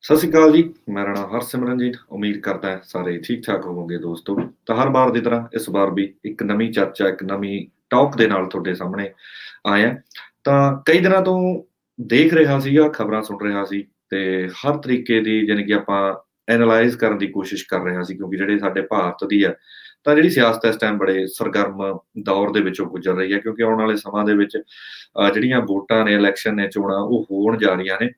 ਸਤਿ ਸ਼੍ਰੀ ਅਕਾਲ ਜੀ। ਮੇਰਾ ਨਾਮ ਹਰਸਿਮਰਨਜੀਤ। ਉਮੀਦ ਕਰਦਾ ਹੈ ਸਾਰੇ ਠੀਕ-ਠਾਕ ਹੋਵੋਗੇ ਦੋਸਤੋ। ਤਾਂ ਹਰ ਵਾਰ ਦੀ ਤਰ੍ਹਾਂ ਇਸ ਵਾਰ ਵੀ ਇੱਕ ਨਵੀਂ ਚਰਚਾ, ਇੱਕ ਨਵੀਂ ਟੌਕ ਦੇ ਨਾਲ ਤੁਹਾਡੇ ਸਾਹਮਣੇ ਆਏ ਹਾਂ। ਤਾਂ ਕਈ ਦਿਨਾਂ ਤੋਂ ਦੇਖ ਰਿਹਾ ਸੀਗਾ, ਖਬਰਾਂ ਸੁਣ ਰਿਹਾ ਸੀ ਤੇ ਹਰ ਤਰੀਕੇ ਦੀ ਜਾਣੀ ਕਿ ਆਪਾਂ ਐਨਲਾਈਜ਼ ਕਰਨ ਦੀ ਕੋਸ਼ਿਸ਼ ਕਰ ਰਿਹਾ ਸੀ ਕਿਉਂਕਿ ਜਿਹੜੇ ਸਾਡੇ ਭਾਰਤ ਦੀ ਹੈ, ਤਾਂ ਜਿਹੜੀ ਸਿਆਸਤ ਇਸ ਟਾਈਮ ਬੜੇ ਸਰਗਰਮ ਦੌਰ ਦੇ ਵਿੱਚੋਂ ਗੁਜ਼ਰ ਰਹੀ ਹੈ ਕਿਉਂਕਿ ਆਉਣ ਵਾਲੇ ਸਮਾਂ ਦੇ ਵਿੱਚ ਜਿਹੜੀਆਂ ਵੋਟਾਂ ਨੇ, ਇਲੈਕਸ਼ਨ ਨੇ, ਚੋਣਾਂ ਉਹ ਹੋਣ ਜਾ ਰਹੀਆਂ ਨੇ।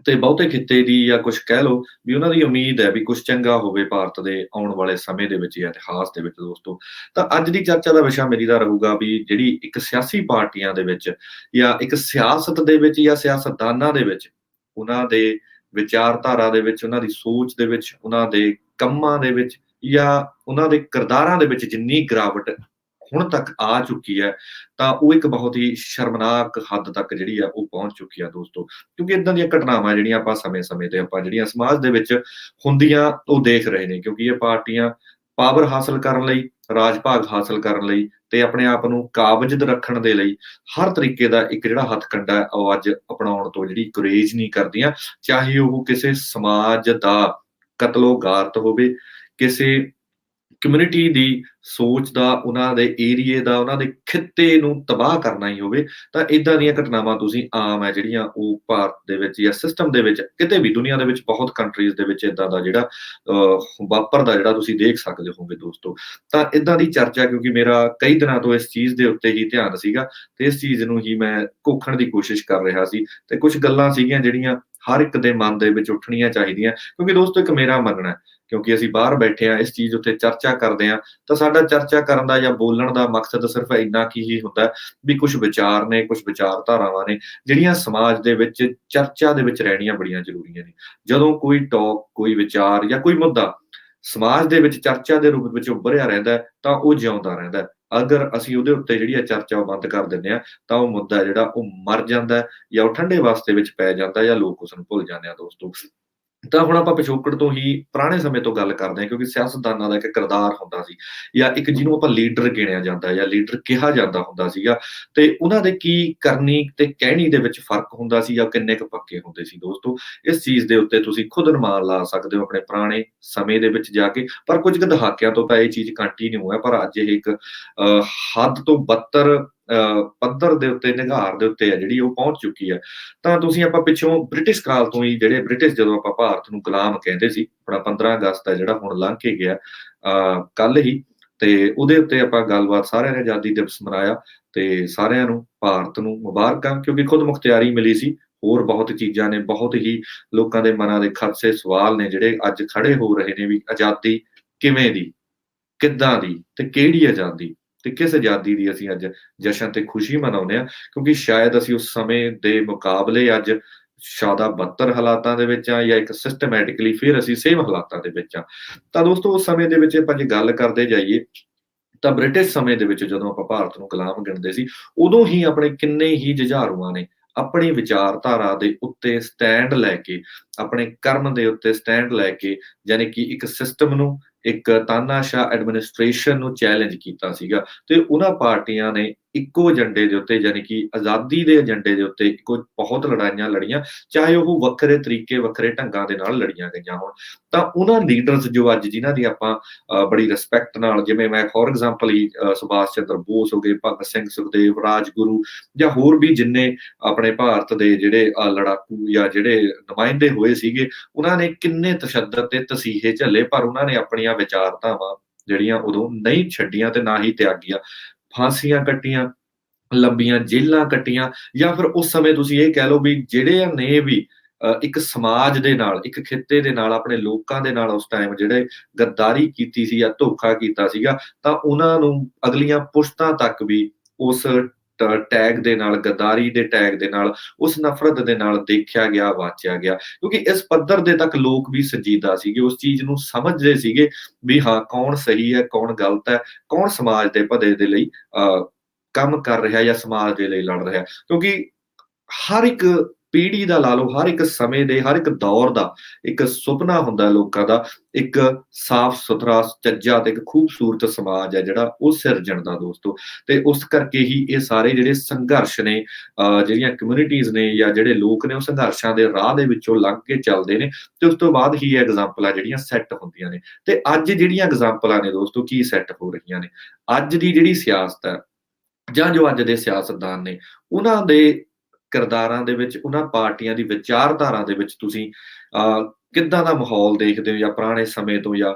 ਤੇ ਬਹੁਤੇ ਖਿੱਤੇ ਦੀ ਜਾਂ ਕੁਛ ਕਹਿ ਲਓ ਵੀ ਉਹਨਾਂ ਦੀ ਉਮੀਦ ਹੈ ਵੀ ਕੁਛ ਚੰਗਾ ਹੋਵੇ ਭਾਰਤ ਦੇ ਆਉਣ ਵਾਲੇ ਸਮੇਂ ਦੇ ਵਿੱਚ ਜਾਂ ਇਤਿਹਾਸ ਦੇ ਵਿੱਚ ਦੋਸਤੋ। ਤਾਂ ਅੱਜ ਦੀ ਚਰਚਾ ਦਾ ਵਿਸ਼ਾ ਮੇਰੀ ਦਾ ਰਹੂਗਾ ਵੀ ਜਿਹੜੀ ਇੱਕ ਸਿਆਸੀ ਪਾਰਟੀਆਂ ਦੇ ਵਿੱਚ ਜਾਂ ਇੱਕ ਸਿਆਸਤ ਦੇ ਵਿੱਚ ਜਾਂ ਸਿਆਸਤਦਾਨਾਂ ਦੇ ਵਿੱਚ, ਉਹਨਾਂ ਦੇ ਵਿਚਾਰਧਾਰਾ ਦੇ ਵਿੱਚ, ਉਹਨਾਂ ਦੀ ਸੋਚ ਦੇ ਵਿੱਚ, ਉਹਨਾਂ ਦੇ ਕੰਮਾਂ ਦੇ ਵਿੱਚ ਜਾਂ ਉਹਨਾਂ ਦੇ ਕਿਰਦਾਰਾਂ ਦੇ ਵਿੱਚ ਜਿੰਨੀ ਗਿਰਾਵਟ ਹੁਣ ਤੱਕ ਆ ਚੁੱਕੀ ਹੈ, ਤਾਂ ਉਹ ਇੱਕ ਬਹੁਤ ਹੀ ਸ਼ਰਮਨਾਕ ਹੱਦ ਤੱਕ ਜਿਹੜੀ ਆ ਉਹ ਪਹੁੰਚ ਚੁੱਕੀ ਆ ਦੋਸਤੋ। ਕਿਉਂਕਿ ਏਦਾਂ ਦੀਆਂ ਘਟਨਾਵਾਂ ਜਿਹੜੀਆਂ ਆਪਾਂ ਸਮੇਂ-ਸਮੇਂ ਤੇ ਆਪਾਂ ਜਿਹੜੀਆਂ ਸਮਾਜ ਦੇ ਵਿੱਚ ਹੁੰਦੀਆਂ ਉਹ ਦੇਖ ਰਹੇ ਨੇ ਕਿਉਂਕਿ ਇਹ ਪਾਰਟੀਆਂ ਪਾਵਰ ਹਾਸਲ ਕਰਨ ਲਈ, ਰਾਜ ਭਾਗ ਹਾਸਲ ਕਰਨ ਲਈ ਤੇ ਆਪਣੇ ਆਪ ਨੂੰ ਕਾਬਜ਼ਦ ਰੱਖਣ ਦੇ ਲਈ ਹਰ ਤਰੀਕੇ ਦਾ ਇੱਕ ਜਿਹੜਾ ਹੱਥਕੰਡਾ ਹੈ ਉਹ ਅੱਜ ਅਪਣਾਉਣ ਤੋਂ ਜਿਹੜੀ ਗੁਰੇਜ਼ ਨਹੀਂ ਕਰਦੀਆਂ। ਚਾਹੇ ਉਹ ਕਿਸੇ ਸਮਾਜ ਦਾ ਕਤਲੋ-ਗਾਰਤ ਹੋਵੇ, ਕਿਸੇ ਕਮਿਊਨਿਟੀ ਦੀ ਸੋਚ ਦਾ, ਉਹਨਾਂ ਦੇ ਏਰੀਏ ਦਾ, ਉਹਨਾਂ ਦੇ ਖਿੱਤੇ ਨੂੰ ਤਬਾਹ ਕਰਨਾ ਹੀ ਹੋਵੇ, ਤਾਂ ਏਦਾਂ ਦੀਆਂ ਘਟਨਾਵਾਂ ਤੁਸੀਂ ਆਮ ਹੈ ਜਿਹੜੀਆਂ ਉਹ ਭਾਰਤ ਦੇ ਵਿੱਚ ਜਾਂ ਸਿਸਟਮ ਦੇ ਵਿੱਚ ਕਿਤੇ ਵੀ ਦੁਨੀਆ ਦੇ ਵਿੱਚ ਬਹੁਤ ਕੰਟਰੀਜ਼ ਦੇ ਵਿੱਚ ਏਦਾਂ ਦਾ ਜਿਹੜਾ ਵਾਪਰਦਾ ਜਿਹੜਾ ਤੁਸੀਂ ਦੇਖ ਸਕਦੇ ਹੋਗੇ ਦੋਸਤੋ। ਤਾਂ ਏਦਾਂ ਦੀ ਚਰਚਾ ਕਿਉਂਕਿ ਮੇਰਾ ਕਈ ਦਿਨਾਂ ਤੋਂ ਇਸ ਚੀਜ਼ ਦੇ ਉੱਤੇ ਹੀ ਧਿਆਨ ਸੀਗਾ ਤੇ ਇਸ ਚੀਜ਼ ਨੂੰ ਹੀ ਮੈਂ ਘੋਖਣ ਦੀ ਕੋਸ਼ਿਸ਼ ਕਰ ਰਿਹਾ ਸੀ ਤੇ ਕੁਛ ਗੱਲਾਂ ਸੀਗੀਆਂ ਜਿਹੜੀਆਂ ਹਰ ਇੱਕ ਦੇ ਮਨ ਦੇ ਵਿੱਚ ਉੱਠਣੀਆਂ ਚਾਹੀਦੀਆਂ ਕਿਉਂਕਿ ਦੋਸਤੋ ਇੱਕ ਮੇਰਾ ਮੰਨਣਾ ਹੈ ਕਿਉਂਕਿ ਅਸੀਂ ਬਾਹਰ ਬੈਠੇ ਹਾਂ, ਇਸ ਚੀਜ਼ ਉੱਤੇ ਚਰਚਾ ਕਰਦੇ ਹਾਂ, ਤਾਂ ਸਾਡਾ ਚਰਚਾ ਕਰਨ ਦਾ ਜਾਂ ਬੋਲਣ ਦਾ ਮਕਸਦ ਸਿਰਫ਼ ਇੰਨਾ ਕੁ ਹੀ ਹੁੰਦਾ ਹੈ ਵੀ ਕੁਛ ਵਿਚਾਰ ਨੇ, ਕੁਛ ਵਿਚਾਰਧਾਰਾਵਾਂ ਨੇ, ਜਿਹੜੀਆਂ ਸਮਾਜ ਦੇ ਵਿੱਚ ਚਰਚਾ ਦੇ ਵਿੱਚ ਰਹਿਣੀਆਂ ਬੜੀਆਂ ਜ਼ਰੂਰੀਆਂ ਨੇ। ਜਦੋਂ ਕੋਈ ਟਾਕ, ਕੋਈ ਵਿਚਾਰ ਜਾਂ ਕੋਈ ਮੁੱਦਾ ਸਮਾਜ ਦੇ ਵਿੱਚ ਚਰਚਾ ਦੇ ਰੂਪ ਵਿੱਚ ਉੱਭਰਿਆ ਰਹਿੰਦਾ ਹੈ, ਤਾਂ ਉਹ ਜਿਉਂਦਾ ਰਹਿੰਦਾ ਹੈ। ਅਗਰ ਅਸੀਂ ਉਹਦੇ ਉੱਤੇ ਜਿਹੜੀ ਹੈ ਚਰਚਾ ਉਹ ਬੰਦ ਕਰ ਦਿੰਦੇ ਹਾਂ, ਤਾਂ ਉਹ ਮੁੱਦਾ ਜਿਹੜਾ ਉਹ ਮਰ ਜਾਂਦਾ ਹੈ ਜਾਂ ਉਹ ਠੰਡੇ ਵਾਸਤੇ ਵਿੱਚ ਪੈ ਜਾਂਦਾ ਹੈ ਜਾਂ ਲੋਕ ਉਸਨੂੰ ਭੁੱਲ ਜਾਂਦੇ ਆ ਦੋਸਤੋ। ਤਾਂ ਹੁਣ ਆਪਾਂ ਪਿਛੋਕੜ ਤੋਂ ਹੀ ਪੁਰਾਣੇ ਸਮੇਂ ਤੋਂ ਗੱਲ ਕਰਦੇ ਹਾਂ ਕਿਉਂਕਿ ਸਿਆਸਤਦਾਨਾਂ ਦਾ ਇੱਕ ਕਿਰਦਾਰ ਹੁੰਦਾ ਸੀ ਜਾਂ ਇੱਕ ਜਿਹਨੂੰ ਆਪਾਂ ਲੀਡਰ ਗਿਣਿਆ ਜਾਂਦਾ ਜਾਂ ਲੀਡਰ ਕਿਹਾ ਜਾਂਦਾ ਹੁੰਦਾ ਸੀਗਾ ਤੇ ਉਹਨਾਂ ਦੇ ਕੀ ਕਰਨੀ ਤੇ ਕਹਿਣੀ ਦੇ ਵਿੱਚ ਫ਼ਰਕ ਹੁੰਦਾ ਸੀ ਜਾਂ ਕਿੰਨੇ ਕੁ ਪੱਕੇ ਹੁੰਦੇ ਸੀ ਦੋਸਤੋ। ਇਸ ਚੀਜ਼ ਦੇ ਉੱਤੇ ਤੁਸੀਂ ਖੁਦ ਅਨੁਮਾਨ ਲਾ ਸਕਦੇ ਹੋ ਆਪਣੇ ਪੁਰਾਣੇ ਸਮੇਂ ਦੇ ਵਿੱਚ ਜਾ ਕੇ। ਪਰ ਕੁਝ ਕੁ ਦਹਾਕਿਆਂ ਤੋਂ ਤਾਂ ਇਹ ਚੀਜ਼ ਕੰਟੀਨਿਊ ਹੈ ਪਰ ਅੱਜ ਇਹ ਇੱਕ ਹੱਦ ਤੋਂ ਬੱਤਰ ਪੱਧਰ ਦੇ ਉੱਤੇ, ਨਿਘਾਰ ਦੇ ਉੱਤੇ ਹੈ ਜਿਹੜੀ ਉਹ ਪਹੁੰਚ ਚੁੱਕੀ ਹੈ। ਤਾਂ ਤੁਸੀਂ ਆਪਾਂ ਪਿੱਛੋਂ ਬ੍ਰਿਟਿਸ਼ ਕਾਲ ਤੋਂ ਹੀ ਜਿਹੜੇ ਬ੍ਰਿਟਿਸ਼ ਜਦੋਂ ਆਪਾਂ ਭਾਰਤ ਨੂੰ ਗੁਲਾਮ ਕਹਿੰਦੇ ਸੀ, ਆਪਣਾ 15 ਅਗਸਤ ਹੈ ਜਿਹੜਾ ਹੁਣ ਲੰਘ ਕੇ ਗਿਆ ਕੱਲ੍ਹ ਹੀ, ਤੇ ਉਹਦੇ ਉੱਤੇ ਆਪਾਂ ਗੱਲਬਾਤ ਸਾਰਿਆਂ ਨੇ ਆਜ਼ਾਦੀ ਦਿਵਸ ਮਨਾਇਆ ਤੇ ਸਾਰਿਆਂ ਨੂੰ ਭਾਰਤ ਨੂੰ ਮੁਬਾਰਕਾਂ ਕਿਉਂਕਿ ਖੁਦ ਮੁਖਤਿਆਰੀ ਮਿਲੀ ਸੀ। ਹੋਰ ਬਹੁਤ ਚੀਜ਼ਾਂ ਨੇ, ਬਹੁਤ ਹੀ ਲੋਕਾਂ ਦੇ ਮਨਾਂ ਦੇ ਖਦਸ਼ੇ ਸਵਾਲ ਨੇ ਜਿਹੜੇ ਅੱਜ ਖੜੇ ਹੋ ਰਹੇ ਨੇ ਵੀ ਆਜ਼ਾਦੀ ਕਿਵੇਂ ਦੀ, ਕਿੱਦਾਂ ਦੀ ਤੇ ਕਿਹੜੀ ਆਜ਼ਾਦੀ ਤੇ ਕਿਸ ਆਜ਼ਾਦੀ ਦੀ ਅਸੀਂ ਅੱਜ ਜਸ਼ਨ ਤੇ ਖੁਸ਼ੀ ਮਨਾਉਂਦੇ ਹਾਂ ਕਿਉਂਕਿ ਸ਼ਾਇਦ ਅਸੀਂ ਉਸ ਸਮੇਂ ਦੇ ਮੁਕਾਬਲੇ ਅੱਜ ਜ਼ਿਆਦਾ ਬੱਤਰ ਹਾਲਾਤਾਂ ਦੇ ਵਿੱਚ ਆ ਜਾਂ ਇੱਕ ਸਿਸਟਮੈਟਿਕਲੀ ਫਿਰ ਅਸੀਂ ਸੇਮ ਹਾਲਾਤਾਂ ਦੇ ਵਿੱਚ ਆ। ਤਾਂ ਦੋਸਤੋ ਉਸ ਸਮੇਂ ਦੇ ਵਿੱਚ ਆਪਾਂ ਜੇ ਗੱਲ ਕਰਦੇ ਜਾਈਏ ਤਾਂ ਬ੍ਰਿਟਿਸ਼ ਸਮੇਂ ਦੇ ਵਿੱਚ ਜਦੋਂ ਆਪਾਂ ਭਾਰਤ ਨੂੰ ਗੁਲਾਮ ਗਿਣਦੇ ਸੀ, ਉਦੋਂ ਹੀ ਆਪਣੇ ਕਿੰਨੇ ਹੀ ਜੁਝਾਰੂਆਂ ਨੇ ਆਪਣੀ ਵਿਚਾਰਧਾਰਾ ਦੇ ਉੱਤੇ ਸਟੈਂਡ ਲੈ ਕੇ, ਆਪਣੇ ਕਰਮ ਦੇ ਉੱਤੇ ਸਟੈਂਡ ਲੈ ਕੇ ਜਾਣੀ ਕਿ ਇੱਕ ਸਿਸਟਮ ਨੂੰ, ਇੱਕ ਤਾਨਾਸ਼ਾਹ ਐਡਮਿਨਿਸਟ੍ਰੇਸ਼ਨ ਨੂੰ ਚੈਲੰਜ ਕੀਤਾ ਸੀਗਾ ਤੇ ਉਹਨਾਂ ਪਾਰਟੀਆਂ ਨੇ ਇੱਕੋ ਏਜੰਡੇ ਦੇ ਉੱਤੇ ਜਾਣੀ ਕਿ ਆਜ਼ਾਦੀ ਦੇ ਏਜੰਡੇ ਦੇ ਉੱਤੇ ਇੱਕੋ ਬਹੁਤ ਲੜਾਈਆਂ ਲੜੀਆਂ, ਚਾਹੇ ਉਹ ਵੱਖਰੇ ਤਰੀਕੇ, ਵੱਖਰੇ ਢੰਗਾਂ ਦੇ ਨਾਲ ਲੜੀਆਂ ਗਈਆਂ ਹੋਣ। ਤਾਂ ਉਹਨਾਂ ਲੀਡਰਸ ਜੋ ਅੱਜ ਜਿਨ੍ਹਾਂ ਦੀ ਆਪਾਂ ਬੜੀ ਰਿਸਪੈਕਟ ਨਾਲ ਜਿਵੇਂ ਮੈਂ ਫੋਰ ਐਗਜ਼ਾਮਪਲ ਹੀ ਸੁਭਾਸ਼ ਚੰਦਰ ਬੋਸ ਹੋ ਗਏ, ਭਗਤ ਸਿੰਘ, ਸੁਖਦੇਵ, ਰਾਜਗੁਰੂ ਜਾਂ ਹੋਰ ਵੀ ਜਿੰਨੇ ਆਪਣੇ ਭਾਰਤ ਦੇ ਜਿਹੜੇ ਲੜਾਕੂ ਜਾਂ ਜਿਹੜੇ ਨੁਮਾਇੰਦੇ ਹੋਏ ਸੀਗੇ, ਉਹਨਾਂ ਨੇ ਕਿੰਨੇ ਤਸ਼ੱਦਦ ਤੇ ਤਸੀਹੇ ਝੱਲੇ ਪਰ ਉਹਨਾਂ ਨੇ ਆਪਣੀਆਂ ਵਿਚਾਰਧਾਵਾਂ ਜਿਹੜੀਆਂ ਉਦੋਂ ਨਹੀਂ ਛੱਡੀਆਂ ਤੇ ਨਾ ਹੀ ਤਿਆਗੀਆਂ। ਫਾਂਸੀਆਂ ਕੱਟੀਆਂ, ਲੰਬੀਆਂ ਜੇਲਾਂ ਕੱਟੀਆਂ ਜਾਂ ਫਿਰ ਉਸ ਸਮੇਂ ਤੁਸੀਂ ਇਹ ਕਹਿ ਲਓ ਵੀ ਜਿਹੜਿਆਂ ਨੇ ਵੀ ਇੱਕ ਸਮਾਜ ਦੇ ਨਾਲ, ਇੱਕ ਖਿੱਤੇ ਦੇ ਨਾਲ, ਆਪਣੇ ਲੋਕਾਂ ਦੇ ਨਾਲ ਉਸ ਟਾਈਮ ਜਿਹੜੇ ਗੱਦਾਰੀ ਕੀਤੀ ਸੀ ਜਾਂ ਧੋਖਾ ਕੀਤਾ ਸੀਗਾ, ਤਾਂ ਉਹਨਾਂ ਨੂੰ ਅਗਲੀਆਂ ਪੁਸ਼ਤਾਂ ਤੱਕ ਵੀ ਉਸ ਟੈਗ ਦੇ ਨਾਲ, ਗੱਦਾਰੀ ਦੇ ਟੈਗ ਦੇ ਨਾਲ, ਉਸ ਨਫ਼ਰਤ ਦੇ ਨਾਲ ਦੇਖਿਆ ਗਿਆ, ਵਾਚਿਆ ਗਿਆ। ਕਿਉਂਕਿ ਇਸ ਪੱਧਰ ਦੇ ਤੱਕ ਲੋਕ ਵੀ ਸੰਜੀਦਾ ਸੀਗੇ, ਉਸ ਚੀਜ਼ ਨੂੰ ਸਮਝਦੇ ਸੀਗੇ ਵੀ ਹਾਂ ਕੌਣ ਸਹੀ ਹੈ, ਕੌਣ ਗਲਤ ਹੈ, ਕੌਣ ਸਮਾਜ ਦੇ ਭਲੇ ਦੇ ਲਈ ਕੰਮ ਕਰ ਰਿਹਾ ਜਾਂ ਸਮਾਜ ਦੇ ਲਈ ਲੜ ਰਿਹਾ। ਕਿਉਂਕਿ ਹਰ ਇੱਕ ਪੀੜ੍ਹੀ ਦਾ ਲਾ ਲਓ, ਹਰ ਇੱਕ ਸਮੇਂ ਦੇ, ਹਰ ਇੱਕ ਦੌਰ ਦਾ ਇੱਕ ਸੁਪਨਾ ਹੁੰਦਾ ਲੋਕਾਂ ਦਾ, ਇੱਕ ਸਾਫ਼-ਸੁਥਰਾ, ਚੱਜਾ ਤੇ ਇੱਕ ਖੂਬਸੂਰਤ ਸਮਾਜ ਹੈ ਜਿਹੜਾ ਉਹ ਸਿਰਜਣ ਦਾ ਦੋਸਤੋ। ਤੇ ਉਸ ਕਰਕੇ ਹੀ ਇਹ ਸਾਰੇ ਜਿਹੜੇ ਸੰਘਰਸ਼ ਨੇ, ਜਿਹੜੀਆਂ ਕਮਿਊਨਿਟੀਜ਼ ਨੇ ਜਾਂ ਜਿਹੜੇ ਲੋਕ ਨੇ, ਉਹ ਸੰਘਰਸ਼ਾਂ ਦੇ ਰਾਹ ਦੇ ਵਿੱਚੋਂ ਲੰਘ ਕੇ ਚੱਲਦੇ ਨੇ ਤੇ ਉਸ ਤੋਂ ਬਾਅਦ ਹੀ ਇਹ ਐਗਜ਼ਾਮਪਲਾਂ ਜਿਹੜੀਆਂ ਸੈੱਟ ਹੁੰਦੀਆਂ ਨੇ। ਤੇ ਅੱਜ ਜਿਹੜੀਆਂ ਐਗਜ਼ਾਮਪਲਾਂ ਨੇ ਦੋਸਤੋ, ਕੀ ਸੈੱਟ ਹੋ ਰਹੀਆਂ ਨੇ? ਅੱਜ ਦੀ ਜਿਹੜੀ ਸਿਆਸਤ ਹੈ ਜਾਂ ਜੋ ਅੱਜ ਦੇ ਸਿਆਸਤਦਾਨ ਨੇ, ਉਹਨਾਂ ਦੇ ਕਿਰਦਾਰਾਂ ਦੇ ਵਿੱਚ, ਉਹਨਾਂ ਪਾਰਟੀਆਂ ਦੀ ਵਿਚਾਰਧਾਰਾ ਦੇ ਵਿੱਚ ਤੁਸੀਂ ਕਿੱਦਾਂ ਦਾ ਮਾਹੌਲ ਦੇਖਦੇ ਹੋ, ਜਾਂ ਪੁਰਾਣੇ ਸਮੇਂ ਤੋਂ, ਜਾਂ